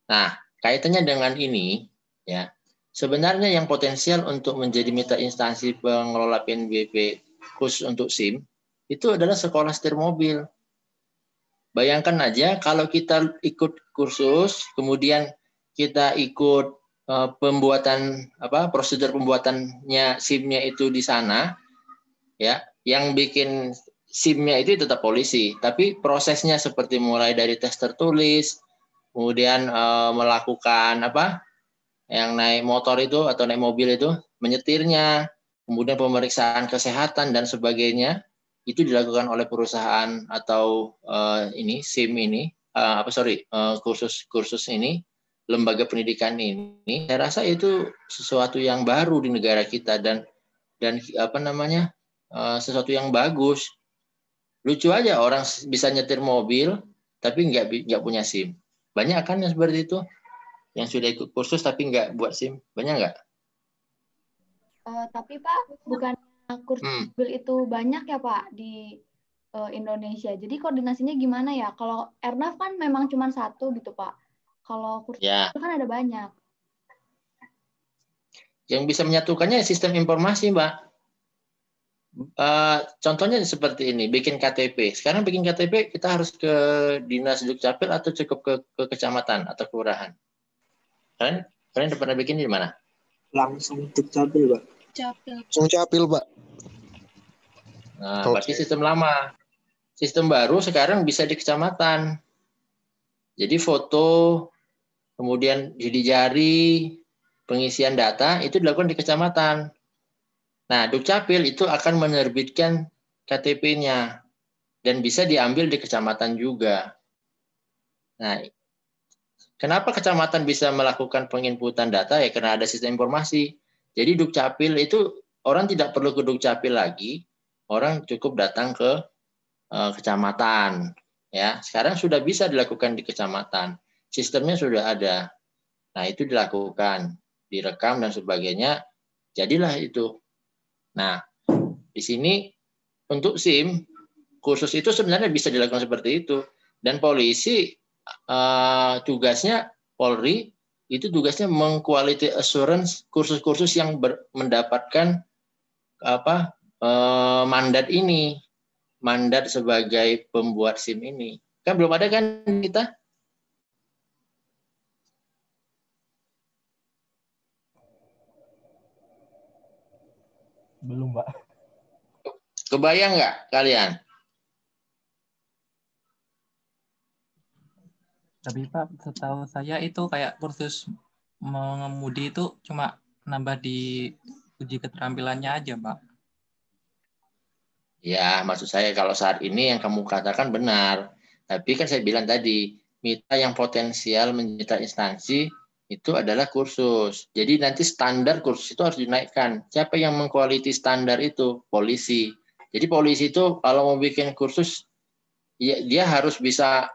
Nah, kaitannya dengan ini ya. Sebenarnya yang potensial untuk menjadi mitra instansi pengelola PNBP khusus untuk SIM itu adalah sekolah setir mobil. Bayangkan aja kalau kita ikut kursus, kemudian kita ikut pembuatan prosedur pembuatannya SIM-nya itu di sana, ya, yang bikin SIM-nya itu tetap polisi, tapi prosesnya seperti mulai dari tes tertulis, kemudian melakukan yang naik motor itu atau naik mobil itu menyetirnya, kemudian pemeriksaan kesehatan dan sebagainya. Itu dilakukan oleh perusahaan atau SIM ini, kursus ini, lembaga pendidikan ini. Saya rasa itu sesuatu yang baru di negara kita dan sesuatu yang bagus. Lucu aja orang bisa nyetir mobil tapi nggak punya SIM. Banyak kan yang seperti itu, yang sudah ikut kursus tapi nggak buat SIM, banyak nggak? Tapi Pak, bukan kursus mobil itu banyak ya Pak di Indonesia. Jadi koordinasinya gimana ya? Kalau Airnav kan memang cuma satu gitu Pak. Kalau kursus itu kan ada banyak. Yang bisa menyatukannya sistem informasi, Mbak. Contohnya seperti ini, bikin KTP. Sekarang bikin KTP kita harus ke Dinas Dukcapil atau cukup ke kecamatan atau kelurahan? Kalian udah pernah bikin di mana? Langsung Dukcapil, Pak. Langsung Capil, Pak. Nah, berarti sistem lama. Sistem baru sekarang bisa di kecamatan. Jadi foto, kemudian sidik jari, pengisian data itu dilakukan di kecamatan. Nah, Dukcapil itu akan menerbitkan KTP-nya dan bisa diambil di kecamatan juga. Nah, kenapa kecamatan bisa melakukan penginputan data? Ya karena ada sistem informasi. Jadi Dukcapil itu orang tidak perlu ke Dukcapil lagi, orang cukup datang ke kecamatan. Ya, sekarang sudah bisa dilakukan di kecamatan. Sistemnya sudah ada. Nah, itu dilakukan, direkam dan sebagainya. Jadilah itu. Nah, di sini untuk SIM, kursus itu sebenarnya bisa dilakukan seperti itu. Dan polisi, tugasnya, Polri, itu tugasnya meng-quality assurance kursus-kursus yang mendapatkan mandat ini, mandat sebagai pembuat SIM ini. Kan belum ada kan kita? Belum, Pak. Kebayang nggak kalian? Tapi Pak, setahu saya itu kayak kursus mengemudi itu cuma nambah di uji keterampilannya aja, Pak. Ya, maksud saya kalau saat ini yang kamu katakan benar. Tapi kan saya bilang tadi, mitra yang potensial menjadi instansi itu adalah kursus. Jadi nanti standar kursus itu harus dinaikkan. Siapa yang mengkualiti standar itu? Polisi. Jadi polisi itu kalau mau bikin kursus, ya, dia harus bisa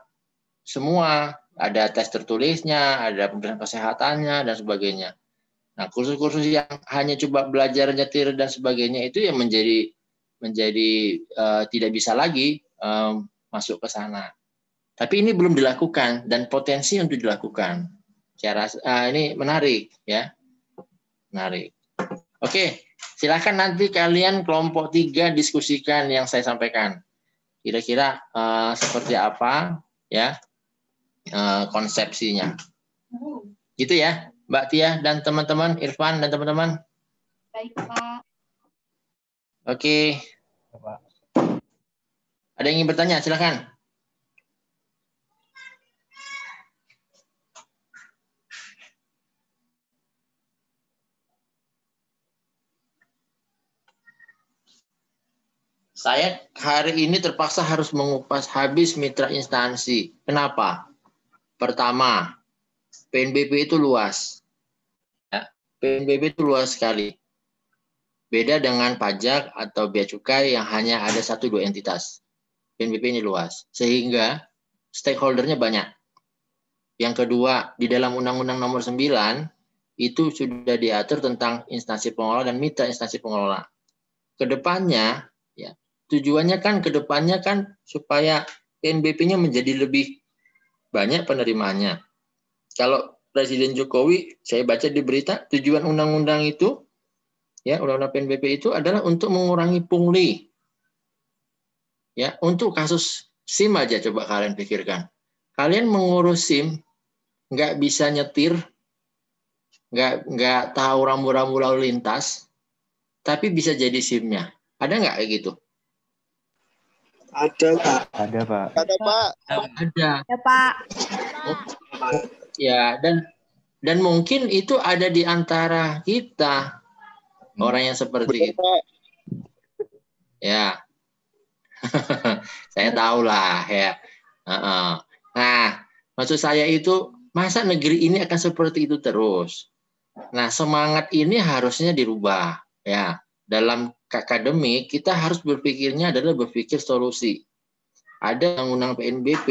semua. Ada tes tertulisnya, ada pemeriksaan kesehatannya, dan sebagainya. Nah, kursus-kursus yang hanya coba belajar nyetir dan sebagainya itu yang menjadi tidak bisa lagi masuk ke sana. Tapi ini belum dilakukan dan potensi untuk dilakukan. Ini menarik ya, menarik. Oke, silakan nanti kalian kelompok 3 diskusikan yang saya sampaikan. Kira-kira seperti apa ya konsepsinya. Gitu ya, Mbak Tia dan teman-teman, Irfan dan teman-teman. Baik, Pak. Oke. Ada yang ingin bertanya? Silakan. Saya hari ini terpaksa harus mengupas habis mitra instansi. Kenapa? Pertama, PNBP itu luas. Ya, PNBP itu luas sekali. Beda dengan pajak atau bea cukai yang hanya ada 1-2 entitas. PNBP ini luas. Sehingga stakeholdernya banyak. Yang kedua, di dalam Undang-Undang Nomor 9 itu sudah diatur tentang instansi pengelola dan mitra instansi pengelola. Kedepannya, ya, tujuannya kan supaya PNBP-nya menjadi lebih banyak penerimaannya. Kalau Presiden Jokowi, saya baca di berita, tujuan undang-undang itu, ya, undang-undang PNBP itu adalah untuk mengurangi pungli. Ya, untuk kasus SIM aja coba kalian pikirkan. Kalian mengurus SIM, nggak bisa nyetir, nggak tahu rambu-rambu lalu lintas, tapi bisa jadi SIM-nya. Ada nggak kayak gitu? Ada, Pak. Ada, Pak. Ada, Pak. Ada. Ya, Pak. Ya, dan mungkin itu ada di antara kita orang yang seperti itu. Ya, saya tahu lah ya. Nah, maksud saya itu masa negeri ini akan seperti itu terus. Nah, semangat ini harusnya dirubah ya. Dalam akademik kita harus berpikirnya adalah berpikir solusi. Ada undang-undang PNBP,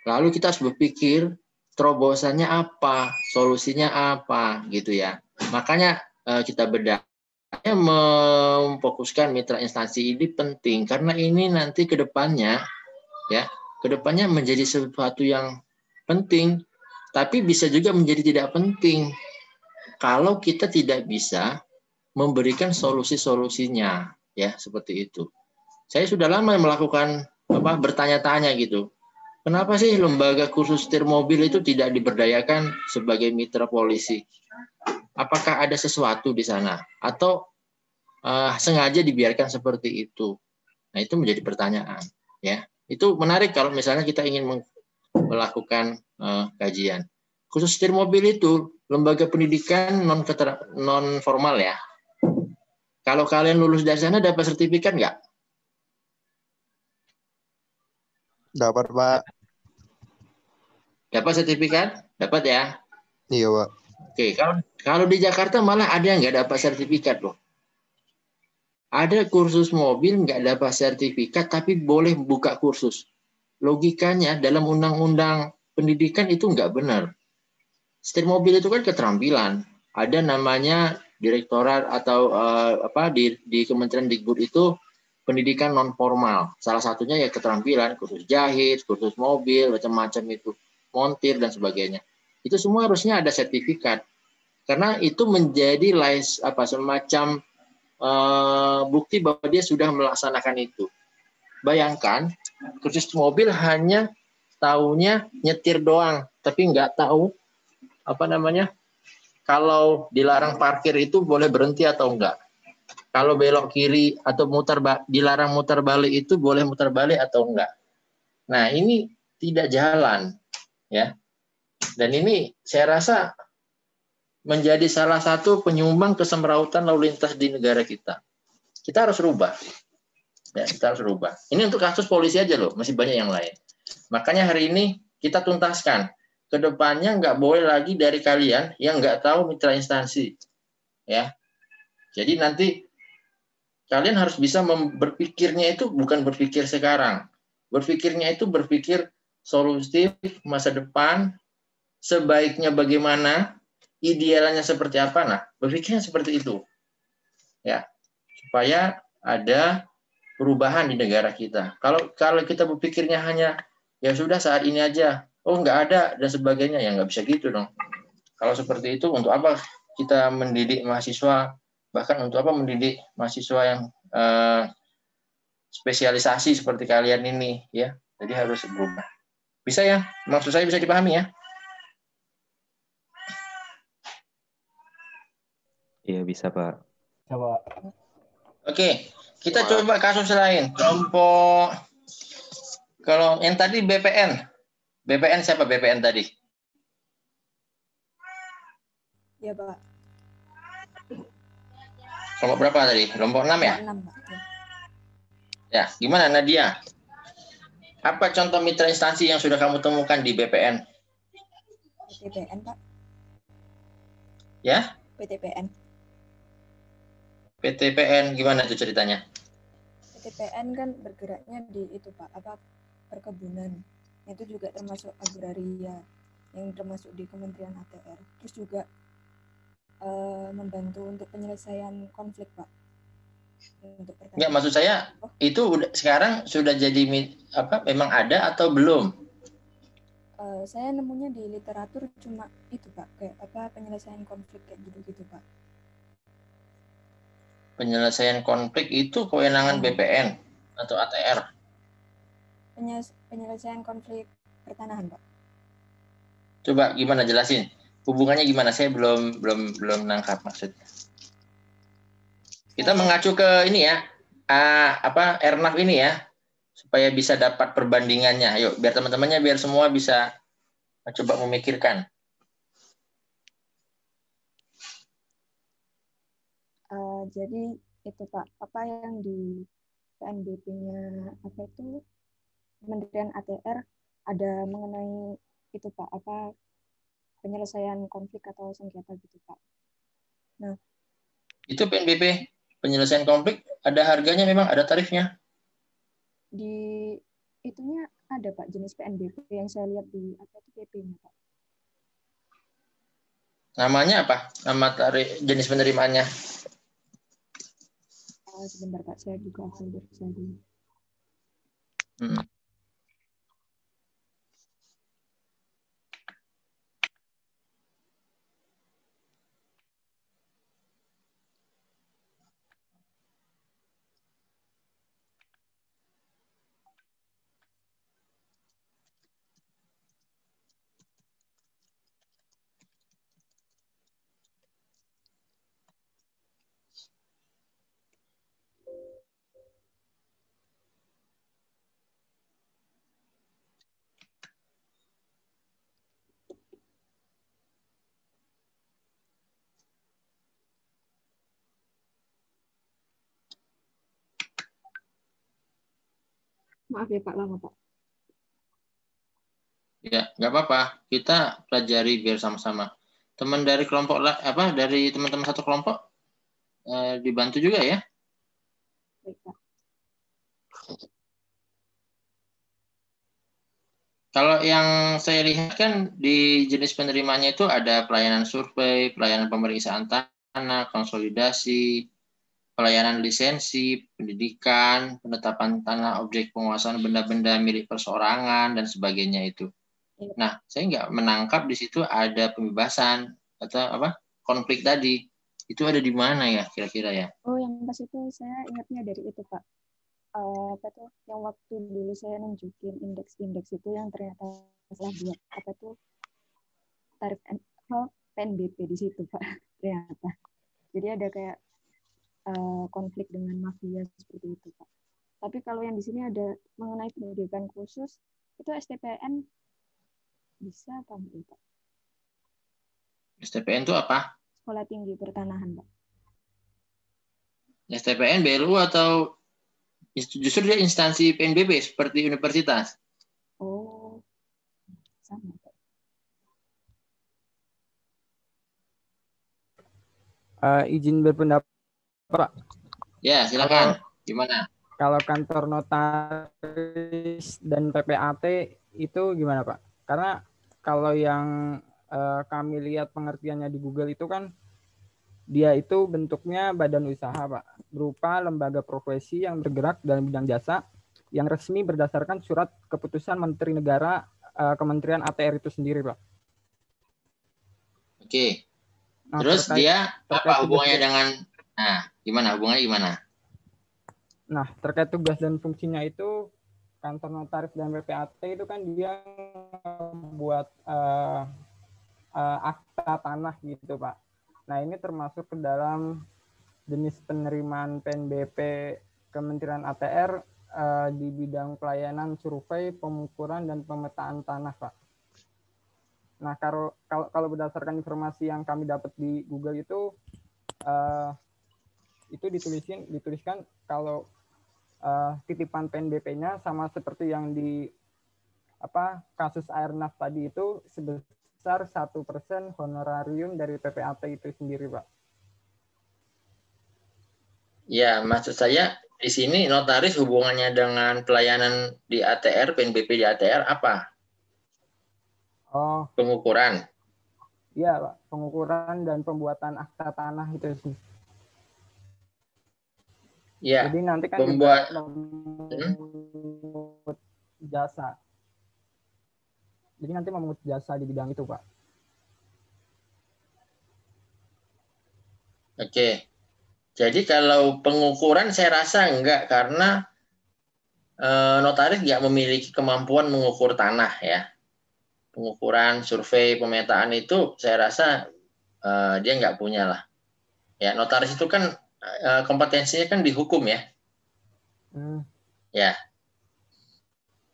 lalu kita harus berpikir terobosannya apa, solusinya apa, gitu ya. Makanya kita bedah. Memfokuskan mitra instansi ini penting karena ini nanti kedepannya menjadi sesuatu yang penting, tapi bisa juga menjadi tidak penting kalau kita tidak bisa memberikan solusi-solusinya, ya seperti itu. Saya sudah lama melakukan bertanya-tanya gitu. Kenapa sih lembaga kursus setir mobil itu tidak diberdayakan sebagai mitra polisi? Apakah ada sesuatu di sana atau sengaja dibiarkan seperti itu? Nah, itu menjadi pertanyaan, ya. Itu menarik kalau misalnya kita ingin melakukan kajian. Khusus setir mobil itu lembaga pendidikan non formal ya. Kalau kalian lulus dari sana dapat sertifikat nggak? Dapat, Pak. Dapat sertifikat? Dapat ya? Iya, Pak. Oke, kalau di Jakarta malah ada yang nggak dapat sertifikat loh. Ada kursus mobil nggak dapat sertifikat tapi boleh buka kursus. Logikanya dalam undang-undang pendidikan itu nggak benar. Setir mobil itu kan keterampilan. Ada namanya direktorat atau di Kementerian Dikbud itu pendidikan non formal. Salah satunya ya keterampilan, kursus jahit, kursus mobil, macam-macam itu, montir dan sebagainya. Itu semua harusnya ada sertifikat. Karena itu menjadi semacam bukti bahwa dia sudah melaksanakan itu. Bayangkan, kursus mobil hanya taunya nyetir doang, tapi nggak tahu kalau dilarang parkir itu boleh berhenti atau enggak. Kalau belok kiri atau dilarang muter balik itu boleh muter balik atau enggak. Nah, ini tidak jalan, ya. Dan ini saya rasa menjadi salah satu penyumbang kesemrautan lalu lintas di negara kita. Kita harus rubah. Ya, kita harus rubah. Ini untuk kasus polisi aja loh, masih banyak yang lain. Makanya hari ini kita tuntaskan. Kedepannya nggak boleh lagi dari kalian yang nggak tahu mitra instansi. Ya. Jadi nanti kalian harus bisa berpikirnya itu bukan berpikir sekarang. Berpikirnya itu berpikir solutif, masa depan, sebaiknya bagaimana, idealnya seperti apa. Nah, berpikirnya seperti itu. Ya. Supaya ada perubahan di negara kita. Kalau kita berpikirnya hanya ya sudah saat ini aja, oh nggak ada dan sebagainya, ya nggak bisa gitu dong. Kalau seperti itu, untuk apa kita mendidik mahasiswa, bahkan untuk apa mendidik mahasiswa yang spesialisasi seperti kalian ini, ya. Jadi harus berubah. Bisa ya? Maksud saya bisa dipahami ya? Iya bisa Pak. Coba. Oke, kita coba kasus lain. Kelompok, kalau yang tadi BPN. BPN siapa BPN tadi? Ya Pak. Kelompok berapa tadi? Kelompok 6 ya? 6 Pak. Ya, gimana Nadia? Apa contoh mitra instansi yang sudah kamu temukan di BPN? PTPN Pak. Ya? PTPN. PTPN gimana itu ceritanya? PTPN kan bergeraknya di itu Pak, perkebunan. Itu juga termasuk agraria yang termasuk di Kementerian ATR. Terus juga membantu untuk penyelesaian konflik Pak. Enggak, maksud saya itu sekarang sudah jadi memang ada atau belum? Saya nemunya di literatur cuma itu Pak, kayak penyelesaian konflik kayak gitu-gitu Pak. Penyelesaian konflik itu kewenangan BPN atau ATR? Penyelesaian konflik pertanahan Pak. Coba gimana jelasin? Hubungannya gimana? Saya belum nangkap maksudnya. Kita mengacu ke ini ya, Airnav ini ya, supaya bisa dapat perbandingannya. Ayo, biar teman-temannya, biar semua bisa coba memikirkan. Jadi itu Pak, apa yang di PNBP-nya Kementerian ATR ada mengenai itu Pak, penyelesaian konflik atau sengketa gitu Pak. Nah, itu PNBP penyelesaian konflik ada harganya, memang ada tarifnya. Di itunya ada Pak, jenis PNBP yang saya lihat di PP-nya Pak. Namanya apa? Nama tarif jenis penerimaannya? Sebentar Pak, saya buka folder saya dulu. Maaf ya Pak, lama Pak. Ya, nggak apa-apa. Kita pelajari biar sama-sama. Teman dari kelompok dari teman-teman satu kelompok dibantu juga ya. Baik, Pak. Kalau yang saya lihat kan di jenis penerimanya itu ada pelayanan survei, pelayanan pemeriksaan tanah, konsolidasi, pelayanan lisensi, pendidikan, penetapan tanah, objek penguasaan benda-benda milik perseorangan, dan sebagainya itu. Nah, saya nggak menangkap di situ ada pembebasan atau konflik tadi. Itu ada di mana ya kira-kira ya? Oh, yang pas itu saya ingatnya dari itu, Pak. Apa tuh? Yang waktu dulu saya nunjukin indeks-indeks itu yang ternyata salah buat apa tuh tarif PNBP di situ, Pak. Ternyata. Jadi ada kayak konflik dengan mafia seperti itu, Pak. Tapi kalau yang di sini ada mengenai pendidikan khusus, itu STPN bisa apa enggak, Pak? STPN itu apa? Sekolah Tinggi Pertanahan, Pak. STPN BLU atau justru dia instansi PNBP seperti universitas? Oh, sama, Pak. Izin berpendapat, Pak. Ya, silakan. Gimana? Kalau kantor notaris dan PPAT itu gimana, Pak? Karena kalau yang kami lihat pengertiannya di Google itu kan dia itu bentuknya badan usaha, Pak, berupa lembaga profesi yang bergerak dalam bidang jasa yang resmi berdasarkan surat keputusan Menteri Negara Kementerian ATR itu sendiri, Pak. Oke. Nah, terus dia apa hubungannya tugas, dengan gimana hubungannya gimana? Nah, terkait tugas dan fungsinya itu kantor notaris dan PPAT itu kan dia buat akta tanah gitu, Pak. Nah, ini termasuk ke dalam jenis penerimaan PNBP Kementerian ATR di bidang pelayanan survei, pengukuran, dan pemetaan tanah, Pak. Nah, kalau berdasarkan informasi yang kami dapat di Google itu dituliskan kalau titipan PNBP-nya sama seperti yang di kasus Airnav tadi itu sebesar 1% honorarium dari PPAT itu sendiri, Pak. Ya, maksud saya di sini notaris hubungannya dengan pelayanan di ATR, PNBP di ATR apa? Oh, pengukuran. Iya, Pak. Pengukuran dan pembuatan akta tanah itu sih. Ya. Jadi nanti kan juga memungut jasa. Jadi nanti memungut jasa di bidang itu, Pak. Oke. Jadi kalau pengukuran saya rasa enggak, karena notaris nggak memiliki kemampuan mengukur tanah ya. Pengukuran, survei, pemetaan itu saya rasa dia nggak punya lah. Ya, notaris itu kan kompetensinya kan di hukum ya. Ya.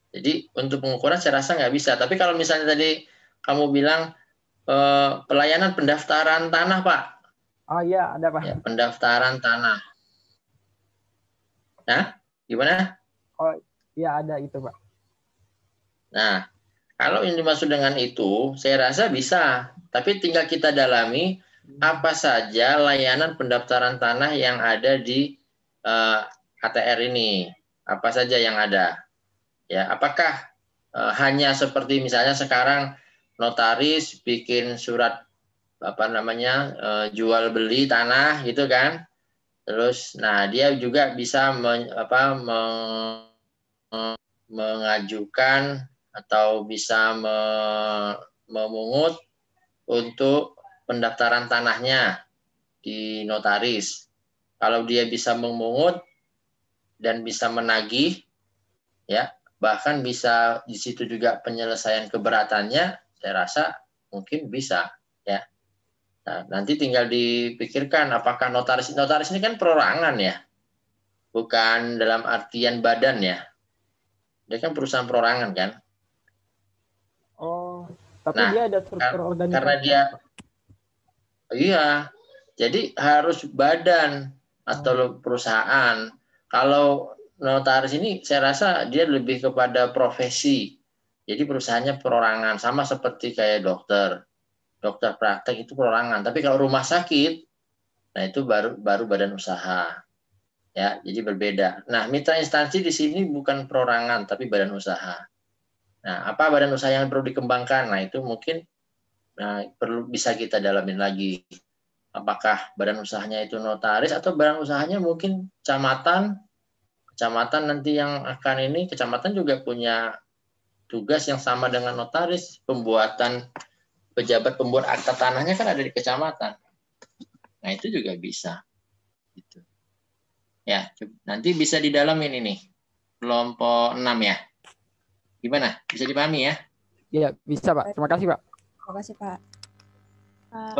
Jadi untuk pengukuran saya rasa nggak bisa. Tapi kalau misalnya tadi kamu bilang pelayanan pendaftaran tanah, Pak. Oh iya, ada, Pak. Ya, pendaftaran tanah. Nah, gimana? Oh iya, ada itu, Pak. Nah, kalau yang dimaksud dengan itu, saya rasa bisa. Tapi tinggal kita dalami apa saja layanan pendaftaran tanah yang ada di ATR ini. Apa saja yang ada. Ya, apakah hanya seperti misalnya sekarang notaris bikin surat jual beli tanah gitu kan. Terus nah dia juga bisa mengajukan atau bisa memungut untuk pendaftaran tanahnya di notaris. Kalau dia bisa memungut dan bisa menagih, ya bahkan bisa di situ juga penyelesaian keberatannya, saya rasa mungkin bisa, ya. Nah, nanti tinggal dipikirkan apakah notaris ini kan perorangan ya, bukan dalam artian badan ya. Dia kan perusahaan perorangan kan. Oh, tapi dia ada struktur organisasi. Karena dia, iya, jadi harus badan atau perusahaan. Kalau notaris ini saya rasa dia lebih kepada profesi. Jadi perusahaannya perorangan, sama seperti kayak dokter. Dokter praktek itu perorangan. Tapi kalau rumah sakit, nah itu baru badan usaha. Ya, jadi berbeda. Nah, mitra instansi di sini bukan perorangan tapi badan usaha. Nah, apa badan usaha yang perlu dikembangkan? Nah, itu mungkin perlu bisa kita dalamin lagi. Apakah badan usahanya itu notaris atau badan usahanya mungkin kecamatan nanti yang akan ini, kecamatan juga punya tugas yang sama dengan notaris, pejabat pembuat akta tanahnya kan ada di kecamatan. Nah, itu juga bisa. Gitu. Ya, nanti bisa didalamin ini. Kelompok 6 ya. Gimana? Bisa dipahami ya? Iya, bisa Pak. Terima kasih Pak. Terima kasih Pak.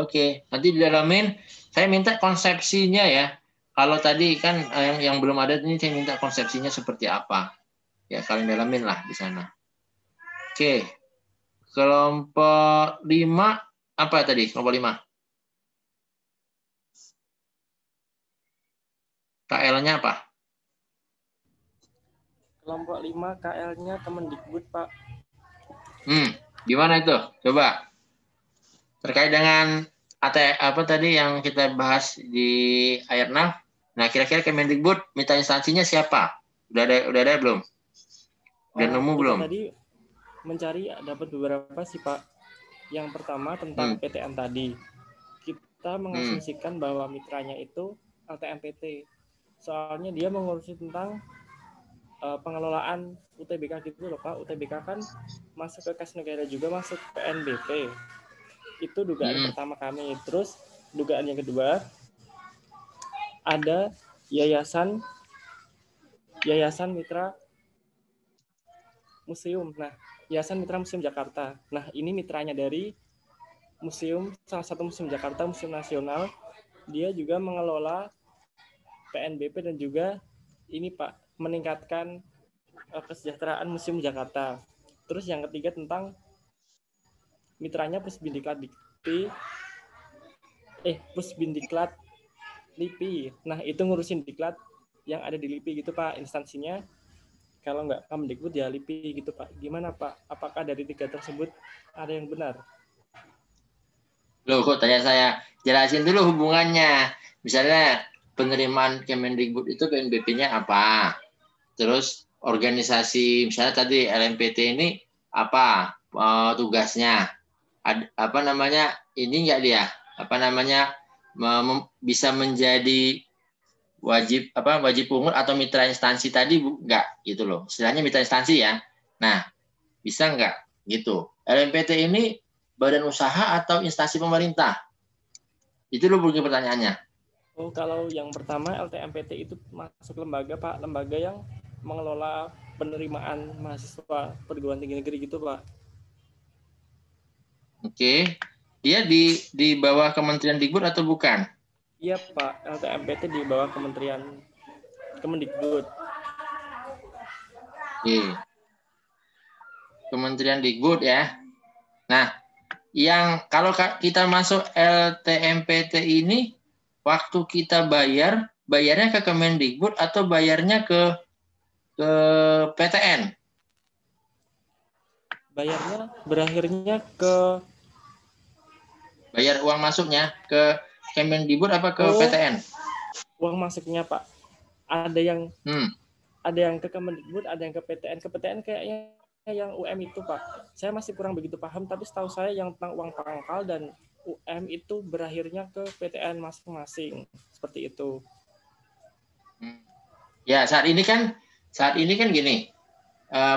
Oke, nanti didalamin. Saya minta konsepsinya ya. Kalau tadi kan yang belum ada ini saya minta konsepsinya seperti apa. Ya, kalian dalamin lah di sana. Oke. Kelompok 5 apa tadi? Kelompok 5. KL-nya apa? Kelompok 5 KL-nya Kemendikbud, Pak. Gimana itu? Coba. Terkait dengan apa tadi yang kita bahas di Airnav. Nah, kira-kira Kemendikbud minta instansinya siapa? Udah ada belum? Udah nemu belum? Tadi mencari dapat beberapa sih, Pak. Yang pertama tentang PTN tadi. Kita mengasumsikan bahwa mitranya itu LTMPT. Soalnya dia mengurusi tentang pengelolaan UTBK gitu loh, Pak. UTBK kan masuk ke kas negara juga, masuk PNBP. Itu dugaan pertama kami. Terus dugaan yang kedua, ada yayasan mitra museum. Nah, Yayasan Mitra Museum Jakarta. Nah, ini mitranya dari museum, salah satu museum Jakarta, Museum Nasional. Dia juga mengelola PNBP dan juga ini Pak, meningkatkan kesejahteraan Museum Jakarta. Terus yang ketiga tentang mitranya Pusbindiklat LIPI. Nah, itu ngurusin diklat yang ada di LIPI gitu Pak, instansinya. Kalau nggak Kemendikbud ya LIPI gitu Pak. Gimana Pak? Apakah dari 3 tersebut ada yang benar? Loh, kok tanya saya? Jelasin dulu hubungannya. Misalnya penerimaan Kemendikbud itu PNBP-nya apa? Terus organisasi misalnya tadi LMPT ini apa tugasnya? Apa namanya? Ini enggak dia? Apa namanya? Bisa menjadi wajib pungut atau mitra instansi tadi enggak gitu loh. Istilahnya mitra instansi ya. Nah, bisa enggak gitu. LMPT ini badan usaha atau instansi pemerintah? Itu dulu pertanyaannya. Oh, kalau yang pertama LTMPT itu masuk lembaga Pak, lembaga yang mengelola penerimaan mahasiswa perguruan tinggi negeri gitu Pak. Oke. Dia di bawah Kementerian Dikbud atau bukan? Iya Pak, LTMPT di bawah Kementerian Kemendikbud. Oke. Kementerian Dikbud ya. Nah, yang kalau kita masuk LTMPT ini, waktu kita bayarnya ke Kemendikbud atau bayarnya ke PTN? Bayarnya berakhirnya bayar uang masuknya ke Kemendikbud apa ke PTN? Uang masuknya Pak. Ada yang ke Kemendikbud, ada yang ke PTN. Ke PTN kayaknya yang UM itu Pak. Saya masih kurang begitu paham, tapi setahu saya yang tentang uang pangkal dan UM itu berakhirnya ke PTN masing-masing. Seperti itu. Ya, saat ini kan gini.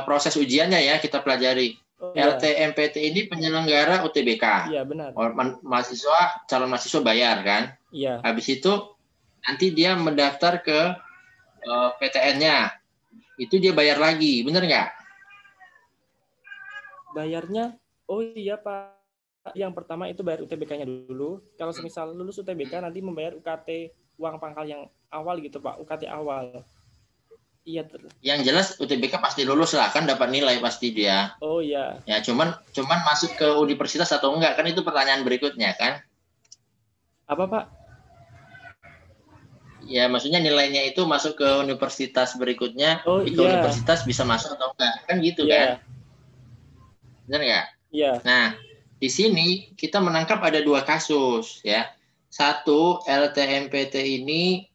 Proses ujiannya ya kita pelajari. LTMPT ini penyelenggara UTBK. Iya, benar. Calon mahasiswa bayar kan? Iya. Habis itu nanti dia mendaftar ke PTN-nya. Itu dia bayar lagi, benar nggak? Bayarnya, oh iya Pak. Yang pertama itu bayar UTBK-nya dulu. Kalau semisal lulus UTBK nanti membayar UKT, uang pangkal yang awal gitu Pak, UKT awal. Iya. Yang jelas UTBK pasti lulus lah, kan dapat nilai pasti dia. Oh iya. Ya cuman masuk ke universitas atau enggak kan itu pertanyaan berikutnya kan? Apa Pak? Ya maksudnya nilainya itu masuk ke universitas berikutnya, ke universitas bisa masuk atau enggak kan gitu kan? Benar nggak? Iya. Nah di sini kita menangkap ada 2 kasus ya. Satu, LTMPT ini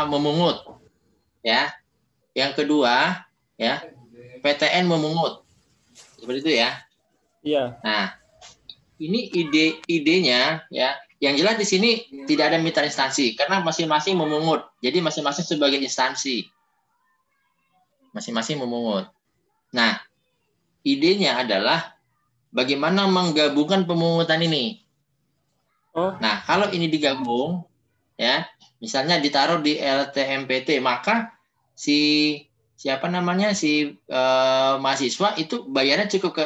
memungut ya. Yang kedua ya, PTN memungut. Seperti itu ya. Iya. Nah, ini idenya ya. Yang jelas di sini tidak ada mitra instansi karena masing-masing memungut. Jadi masing-masing sebagai instansi. Masing-masing memungut. Nah, idenya adalah bagaimana menggabungkan pemungutan ini. Nah, kalau ini digabung, ya, misalnya ditaruh di LTMPT, maka si mahasiswa itu bayarnya cukup ke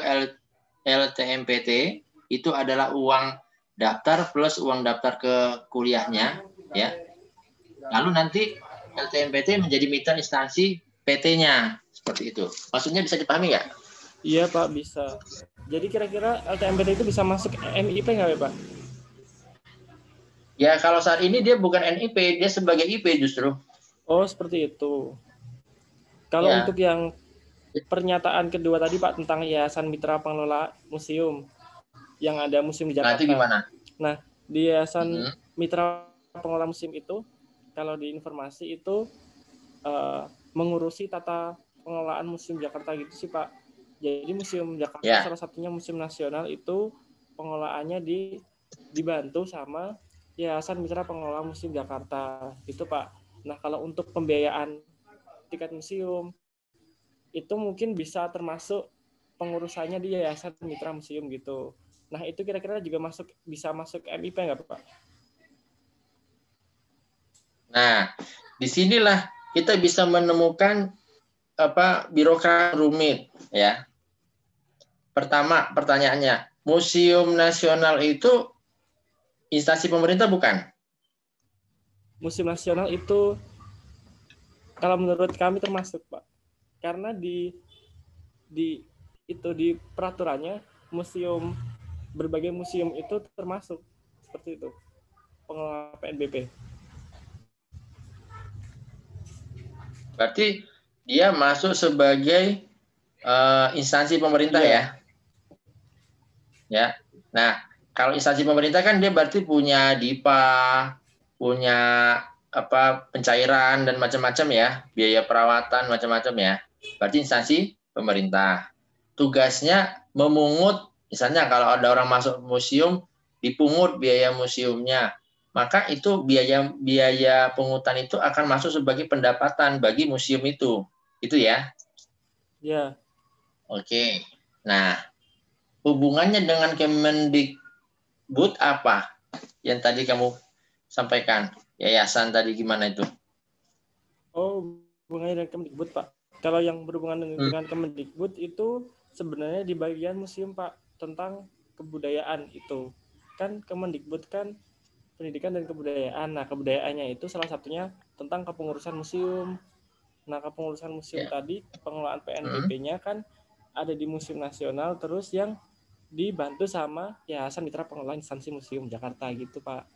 LTMPT, itu adalah uang daftar plus uang daftar ke kuliahnya, ya. Lalu nanti LTMPT menjadi mitra instansi PT-nya, seperti itu. Maksudnya bisa dipahami nggak? Iya Pak, bisa. Jadi kira-kira LTMPT itu bisa masuk MIP nggak ya Pak? Ya, kalau saat ini dia bukan NIP, dia sebagai IP justru. Oh, seperti itu. Kalau Ya. untuk yang pernyataan kedua tadi Pak tentang Yayasan Mitra Pengelola Museum yang ada museum di Jakarta. Nah, itu gimana? Nah, di Yayasan Mitra Pengelola Museum itu, kalau di informasi itu mengurusi tata pengelolaan Museum Jakarta gitu sih Pak. Jadi Museum Jakarta salah satunya Museum Nasional itu pengelolaannya dibantu sama Yayasan Mitra Pengelola Museum Jakarta itu Pak. Nah, kalau untuk pembiayaan tiket museum itu mungkin bisa termasuk pengurusannya di Yayasan Mitra Museum gitu. Nah, itu kira-kira juga bisa masuk MIP nggak Pak? Nah, disinilah kita bisa menemukan birokrat rumit, ya. Pertama, pertanyaannya, Museum Nasional itu instansi pemerintah bukan? Museum Nasional itu kalau menurut kami termasuk, Pak. Karena di peraturannya berbagai museum itu termasuk seperti itu. Pengelola PNBP. Berarti dia masuk sebagai instansi pemerintah ya? Ya. Nah, kalau instansi pemerintah kan dia berarti punya DIPA, punya pencairan dan macam-macam ya, biaya perawatan macam-macam ya. Berarti instansi pemerintah. Tugasnya memungut, misalnya kalau ada orang masuk museum, dipungut biaya museumnya. Maka itu biaya pungutan itu akan masuk sebagai pendapatan bagi museum itu. Itu ya? Ya. Oke. Nah, hubungannya dengan Kemendikbud apa? Yang tadi kamu sampaikan, yayasan tadi gimana itu? Oh, hubungannya dengan Kemendikbud, Pak. Kalau yang berhubungan dengan Kemendikbud itu sebenarnya di bagian museum, Pak, tentang kebudayaan itu. Kan Kemendikbud kan pendidikan dan kebudayaan. Nah, kebudayaannya itu salah satunya tentang kepengurusan museum. Nah, kepengurusan museum tadi, pengelolaan PNBP-nya kan ada di Museum Nasional, terus yang dibantu sama Yayasan Mitra Pengelola Instansi Museum Jakarta gitu, Pak.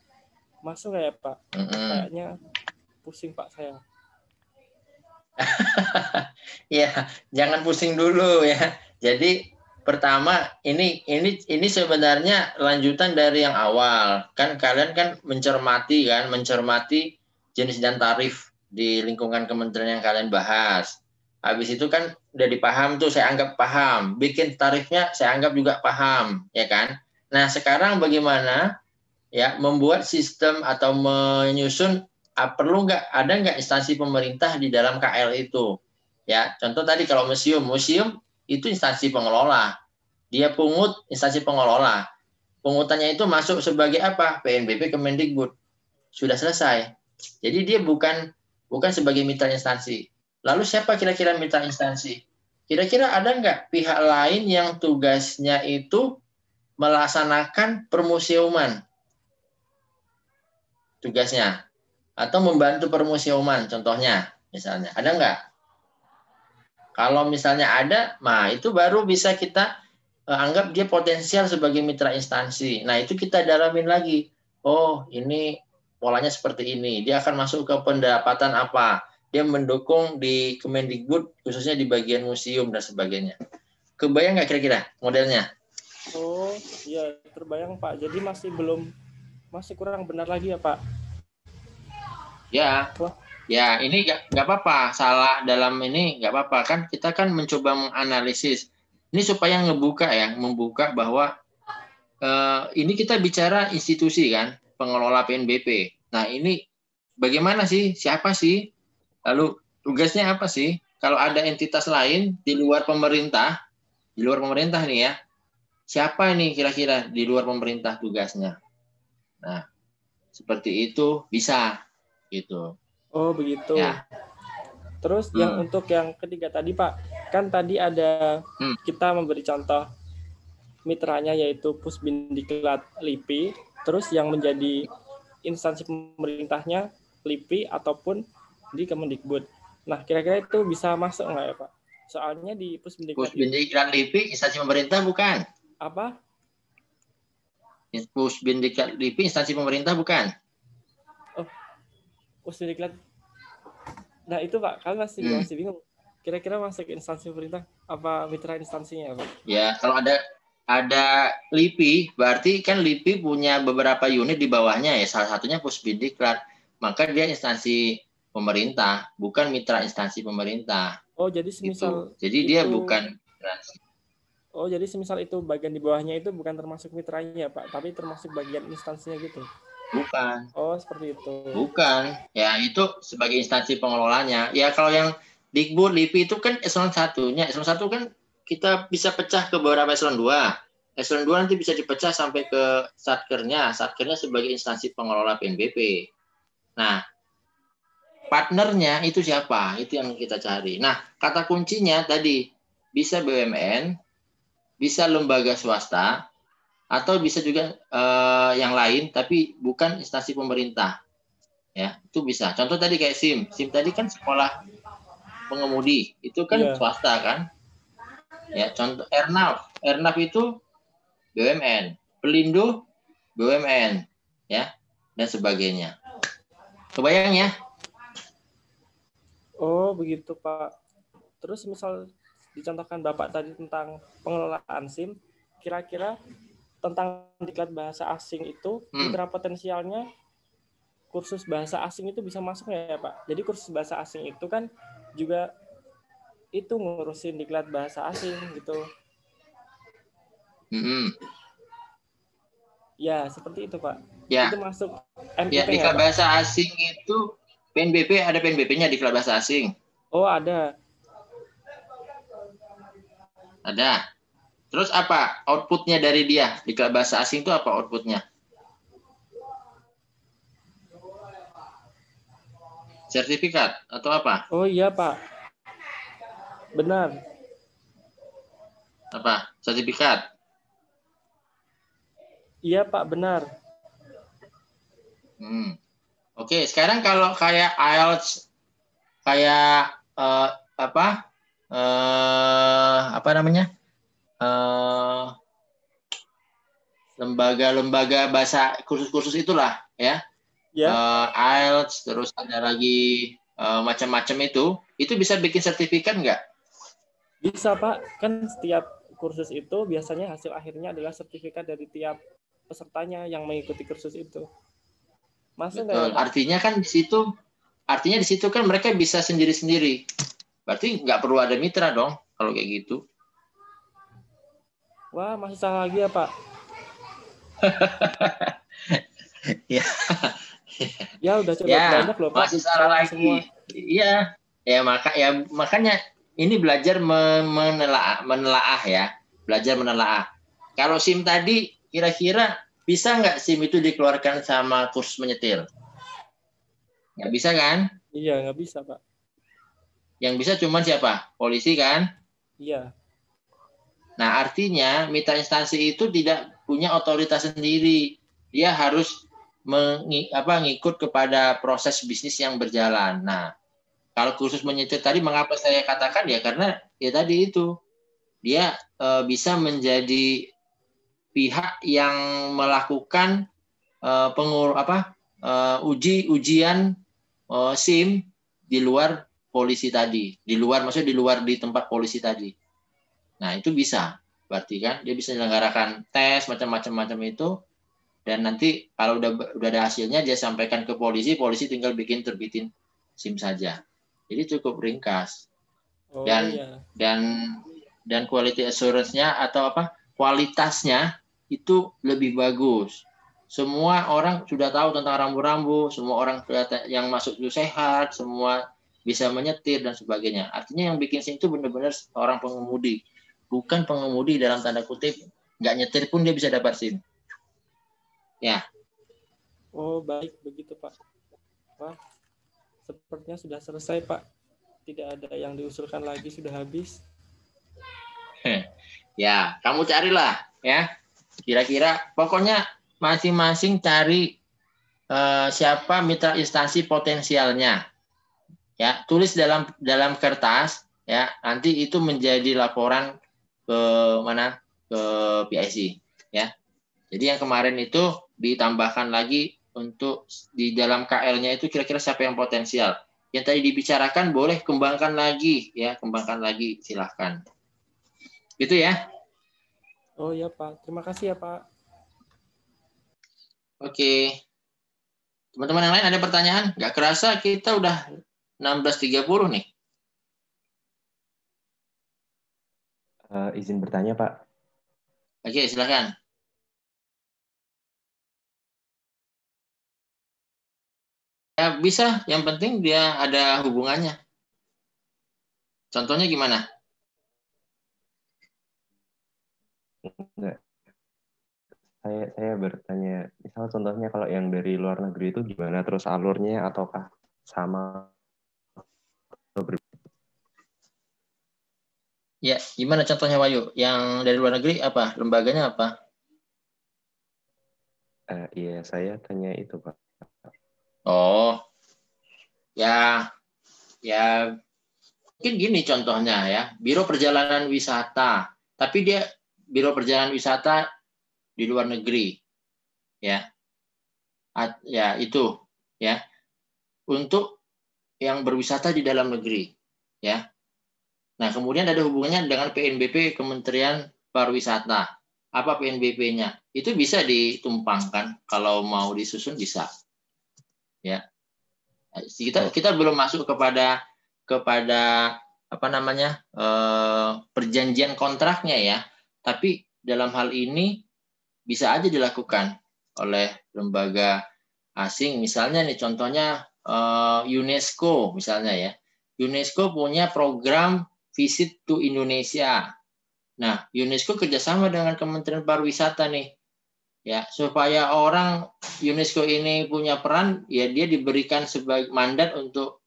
Masuk nggak ya, Pak? Kayaknya pusing, Pak, saya. Ya, jangan pusing dulu ya. Jadi pertama ini sebenarnya lanjutan dari yang awal. Kan kalian kan mencermati jenis dan tarif di lingkungan kementerian yang kalian bahas. Habis itu kan udah dipaham tuh, saya anggap paham. Bikin tarifnya saya anggap juga paham, ya kan? Nah, sekarang bagaimana ya membuat sistem atau menyusun ada nggak instansi pemerintah di dalam KL itu? Ya, contoh tadi kalau museum itu instansi pengelola. Dia pungut instansi pengelola. Pungutannya itu masuk sebagai apa? PNBP Kemendikbud. Sudah selesai. Jadi dia bukan sebagai mitra instansi. Lalu siapa kira-kira mitra instansi? Kira-kira ada nggak pihak lain yang tugasnya itu melaksanakan permuseuman? Tugasnya. Atau membantu permuseuman, contohnya. Misalnya. Ada nggak? Kalau misalnya ada, nah itu baru bisa kita anggap dia potensial sebagai mitra instansi. Nah, itu kita dalamin lagi. Oh, ini polanya seperti ini. Dia akan masuk ke pendapatan apa? Dia mendukung di Kemendikbud, khususnya di bagian museum dan sebagainya. Kebayang nggak kira-kira modelnya? Oh, ya terbayang Pak. Jadi masih kurang benar lagi ya Pak? Ya, ya ini nggak apa-apa. Salah dalam ini nggak apa-apa. Kan kita kan mencoba menganalisis. Ini supaya membuka bahwa ini kita bicara institusi kan, pengelola PNBP. Nah ini bagaimana sih? Siapa sih? Lalu tugasnya apa sih? Kalau ada entitas lain di luar pemerintah nih ya, siapa ini kira-kira di luar pemerintah tugasnya? Nah, seperti itu bisa gitu. Oh, begitu. Ya. Terus yang untuk yang ketiga tadi, Pak, kan tadi ada kita memberi contoh mitranya yaitu Pusbindiklat LIPI, terus yang menjadi instansi pemerintahnya LIPI ataupun di Kemendikbud. Nah, kira-kira itu bisa masuk nggak ya, Pak? Soalnya di Pusbindiklat LIPI instansi pemerintah bukan? Apa? Pusbindiklat LIPI instansi pemerintah bukan? Oh, Pusbindiklat. Nah, itu Pak, kalian masih bingung. Kira-kira masuk instansi pemerintah apa mitra instansinya, Pak? Ya, kalau ada LIPI, berarti kan LIPI punya beberapa unit di bawahnya ya, salah satunya Pusbindiklat. Maka dia instansi pemerintah, bukan mitra instansi pemerintah. Oh, jadi semisal gitu. Jadi dia bukan instansi. Oh, jadi semisal itu bagian di bawahnya itu bukan termasuk mitranya, Pak, tapi termasuk bagian instansinya gitu. Bukan. Oh, seperti itu. Bukan. Ya, itu sebagai instansi pengelolanya. Ya, kalau yang Dikbud, LIPI itu kan eselon 1-nya. Eselon 1 kan kita bisa pecah ke beberapa eselon 2. Eselon 2 nanti bisa dipecah sampai ke Satkernya. Satkernya sebagai instansi pengelola PNBP. Nah, partnernya itu siapa? Itu yang kita cari. Nah, kata kuncinya tadi bisa BUMN, bisa lembaga swasta, atau bisa juga yang lain, tapi bukan instansi pemerintah. Ya, itu bisa. Contoh tadi kayak SIM. SIM tadi kan sekolah pengemudi. Itu kan swasta kan? Ya, contoh Airnav itu BUMN. Pelindo BUMN. Ya, dan sebagainya. Kebayang ya? Oh, begitu, Pak. Terus misal dicontohkan Bapak tadi tentang pengelolaan SIM, kira-kira tentang diklat bahasa asing itu, mitra potensialnya kursus bahasa asing itu bisa masuk ya, Pak? Jadi kursus bahasa asing itu kan juga itu ngurusin diklat bahasa asing gitu. Ya, seperti itu, Pak. Ya. Itu masuk Ya, diklat bahasa asing itu PNBP, ada PNBP-nya diklat bahasa asing. Oh, ada. Ada. Terus apa outputnya dari dia? Diklat bahasa asing itu apa outputnya? Sertifikat atau apa? Oh iya, Pak. Benar. Apa? Sertifikat? Iya, Pak, benar. Oke, sekarang kalau kayak IELTS, kayak apa namanya? Lembaga-lembaga bahasa kursus-kursus itulah ya. IELTS, terus ada lagi macam-macam itu bisa bikin sertifikat nggak? Bisa, Pak. Kan setiap kursus itu biasanya hasil akhirnya adalah sertifikat dari tiap pesertanya yang mengikuti kursus itu. Masuk nggak ya, Pak? Artinya di situ kan mereka bisa sendiri-sendiri. Berarti nggak perlu ada mitra dong kalau kayak gitu. Wah, masih salah lagi ya, Pak? Ya. Ya udah coba banyak loh, Pak. Masih salah lagi. Semua. Iya. Ya makanya ini belajar menelaah ya. Belajar menelaah. Kalau SIM tadi kira-kira bisa nggak SIM itu dikeluarkan sama kursus menyetir? Nggak bisa kan? Iya, nggak bisa, Pak. Yang bisa cuma siapa? Polisi kan? Iya. Nah, artinya mitra instansi itu tidak punya otoritas sendiri. Dia harus ngikut kepada proses bisnis yang berjalan. Nah, kalau kursus menyetir tadi, mengapa saya katakan ya karena ya tadi itu dia bisa menjadi pihak yang melakukan ujian SIM di luar polisi tadi, di luar di tempat polisi tadi. Nah, itu bisa. Berarti kan dia bisa menyelenggarakan tes macam-macam itu, dan nanti kalau udah ada hasilnya dia sampaikan ke polisi, polisi tinggal terbitin SIM saja. Jadi cukup ringkas. Dan quality assurance-nya atau kualitasnya itu lebih bagus. Semua orang sudah tahu tentang rambu-rambu, semua orang yang masuk itu sehat, semua bisa menyetir dan sebagainya. Artinya yang bikin SIM itu benar-benar orang pengemudi. Bukan pengemudi dalam tanda kutip, nggak nyetir pun dia bisa dapat SIM. Ya. Oh, baik begitu, Pak. Wah, sepertinya sudah selesai, Pak. Tidak ada yang diusulkan lagi, sudah habis. Ya, kamu carilah ya. Kira-kira pokoknya masing-masing cari siapa mitra instansi potensialnya. Ya, tulis dalam kertas ya. Nanti itu menjadi laporan ke mana? Ke PIC ya. Jadi yang kemarin itu ditambahkan lagi untuk di dalam KL-nya itu kira-kira siapa yang potensial. Yang tadi dibicarakan boleh kembangkan lagi ya, kembangkan lagi silahkan. Gitu ya. Oh ya Pak, terima kasih ya Pak. Oke. Teman-teman yang lain ada pertanyaan? Nggak kerasa kita udah 16.30 nih. Izin bertanya Pak. Oke, silahkan. Ya bisa, yang penting dia ada hubungannya. Contohnya gimana? Enggak. Saya bertanya, misal contohnya kalau yang dari luar negeri itu gimana, terus alurnya ataukah sama? Ya, gimana contohnya Wahyu? Yang dari luar negeri apa? Lembaganya apa? Iya, saya tanya itu Pak. Oh, ya mungkin gini contohnya ya, Biro Perjalanan Wisata, tapi dia Biro Perjalanan Wisata di luar negeri, ya, ya itu, ya, untuk yang berwisata di dalam negeri, ya. Nah kemudian ada hubungannya dengan PNBP Kementerian Pariwisata. Apa PNBP-nya? Itu bisa ditumpangkan kalau mau disusun bisa, ya. Kita belum masuk kepada apa namanya perjanjian kontraknya ya, tapi dalam hal ini bisa aja dilakukan oleh lembaga asing, misalnya nih contohnya UNESCO misalnya ya, UNESCO punya program Visit to Indonesia. Nah UNESCO kerjasama dengan Kementerian Pariwisata nih ya, supaya orang UNESCO ini punya peran ya, dia diberikan sebagai mandat untuk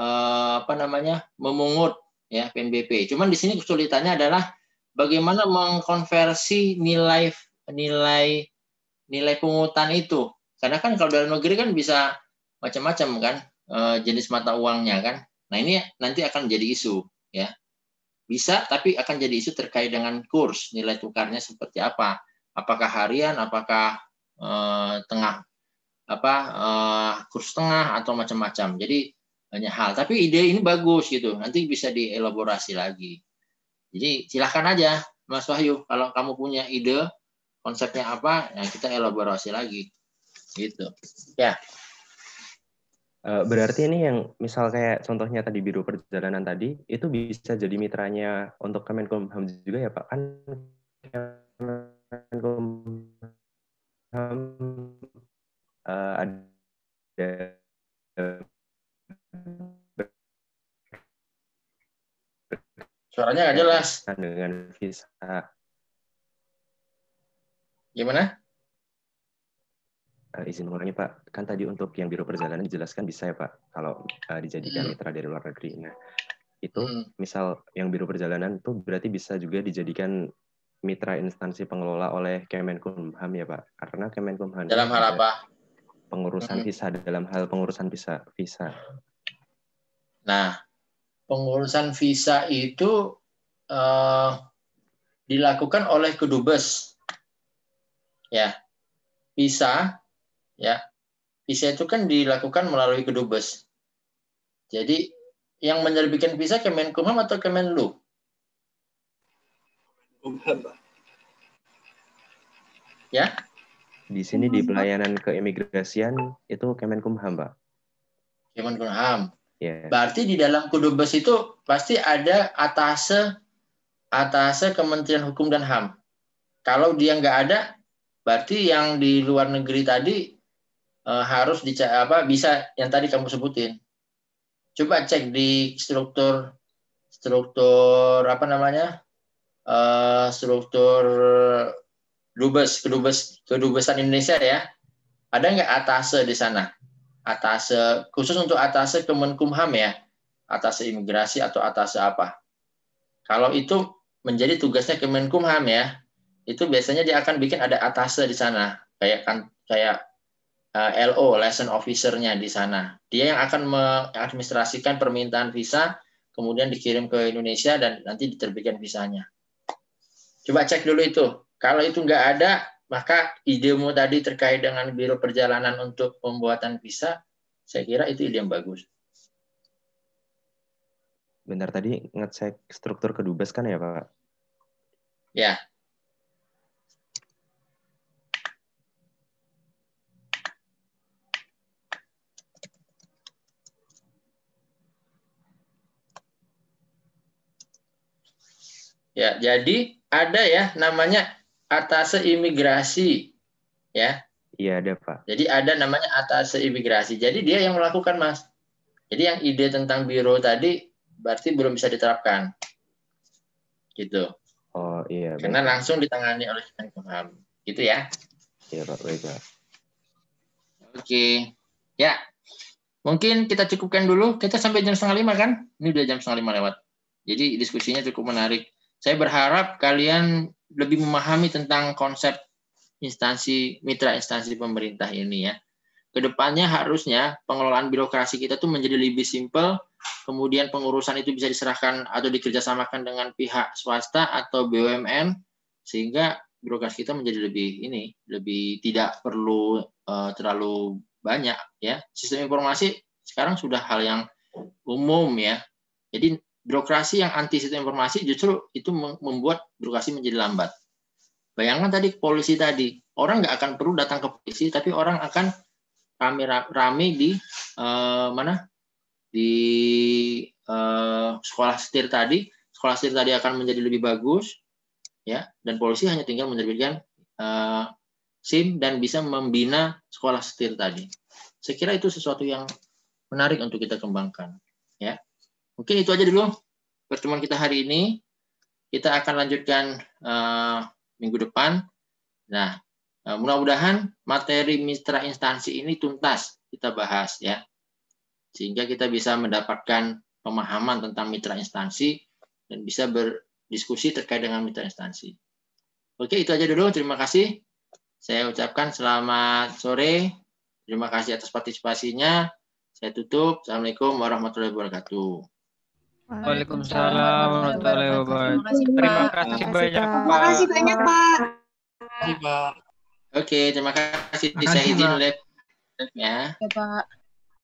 apa namanya memungut ya PNBP. Cuman di sini kesulitannya adalah bagaimana mengkonversi nilai pungutan itu. Karena kan kalau dalam negeri kan bisa macam-macam kan jenis mata uangnya kan. Nah ini nanti akan jadi isu ya. Bisa tapi akan jadi isu terkait dengan kurs, nilai tukarnya seperti apa. Apakah harian, apakah tengah kurs tengah atau macam-macam. Jadi banyak hal. Tapi ide ini bagus gitu. Nanti bisa dielaborasi lagi. Jadi silahkan aja Mas Wahyu. Kalau kamu punya ide konsepnya apa, ya kita elaborasi lagi. Gitu. Ya. Berarti ini yang misal kayak contohnya tadi Biro Perjalanan tadi, itu bisa jadi mitranya untuk Kemenkumham juga ya Pak? Kan Kemenkumham ada Suaranya nggak jelas. Dengan visa. Gimana? Izin mengulangi Pak, kan tadi untuk yang Biro Perjalanan dijelaskan bisa ya Pak, kalau dijadikan mitra dari luar negeri. Nah, itu misal yang Biro Perjalanan itu berarti bisa juga dijadikan mitra instansi pengelola oleh Kemenkumham ya Pak, karena Kemenkumham dalam hal apa? Pengurusan visa, dalam hal pengurusan visa. Nah, pengurusan visa itu dilakukan oleh Kedubes. Ya, visa itu kan dilakukan melalui Kedubes. Jadi yang menerbitkan visa Kemenkumham atau Kemenlu? Ya. Di sini di pelayanan keimigrasian itu Kemenkumham, Pak. Kemenkumham. Yeah. Berarti di dalam Kedubes itu pasti ada atase Kementerian Hukum dan HAM. Kalau dia nggak ada, berarti yang di luar negeri tadi harus bisa yang tadi kamu sebutin. Coba cek di struktur apa namanya struktur Kedubesan Indonesia ya. Ada nggak atase di sana? Atase khusus untuk atase Kemenkumham ya, atase imigrasi atau atase apa? Kalau itu menjadi tugasnya Kemenkumham ya, itu biasanya dia akan bikin ada atase di sana, kayak LO, liaison officer-nya di sana. Dia yang akan mengadministrasikan permintaan visa, kemudian dikirim ke Indonesia dan nanti diterbitkan visanya. Coba cek dulu itu. Kalau itu nggak ada, maka idemu tadi terkait dengan Biro Perjalanan untuk pembuatan visa, saya kira itu ide yang bagus. Bentar, tadi ngecek struktur kedubes kan ya, Pak? Ya. Ya, jadi ada ya namanya atase imigrasi, ya. Iya ada, Pak. Jadi ada namanya atase imigrasi. Jadi dia yang melakukan, Mas. Jadi yang ide tentang biro tadi berarti belum bisa diterapkan, gitu. Oh iya. Karena langsung ditangani oleh Kemenkumham, gitu ya. Iya Pak, baik Pak. Oke, ya. Mungkin kita cukupkan dulu. Kita sampai jam 4:30 kan? Ini udah jam 4:30 lewat. Jadi diskusinya cukup menarik. Saya berharap kalian lebih memahami tentang konsep instansi, mitra instansi pemerintah ini ya. Kedepannya harusnya pengelolaan birokrasi kita tuh menjadi lebih simpel, kemudian pengurusan itu bisa diserahkan atau dikerjasamakan dengan pihak swasta atau BUMN, sehingga birokrasi kita menjadi lebih tidak perlu terlalu banyak ya. Sistem informasi sekarang sudah hal yang umum ya. Jadi birokrasi yang anti sistem informasi justru itu membuat birokrasi menjadi lambat. Bayangkan tadi polisi tadi, orang nggak akan perlu datang ke polisi, tapi orang akan rame di sekolah setir tadi. Sekolah setir tadi akan menjadi lebih bagus, ya. Dan polisi hanya tinggal menerbitkan SIM dan bisa membina sekolah setir tadi. Saya kira itu sesuatu yang menarik untuk kita kembangkan, ya. Mungkin itu aja dulu pertemuan kita hari ini. Kita akan lanjutkan minggu depan. Nah, mudah-mudahan materi mitra instansi ini tuntas kita bahas ya. Sehingga kita bisa mendapatkan pemahaman tentang mitra instansi dan bisa berdiskusi terkait dengan mitra instansi. Oke, itu aja dulu. Terima kasih. Saya ucapkan selamat sore. Terima kasih atas partisipasinya. Saya tutup. Assalamualaikum warahmatullahi wabarakatuh. Waalaikumsalam warahmatullahi wabarakatuh. Terima kasih banyak, Pak. Terima kasih banyak, Pak. Terima kasih, Pak. Oke, terima kasih. Saya izin live ya. Ya, Pak.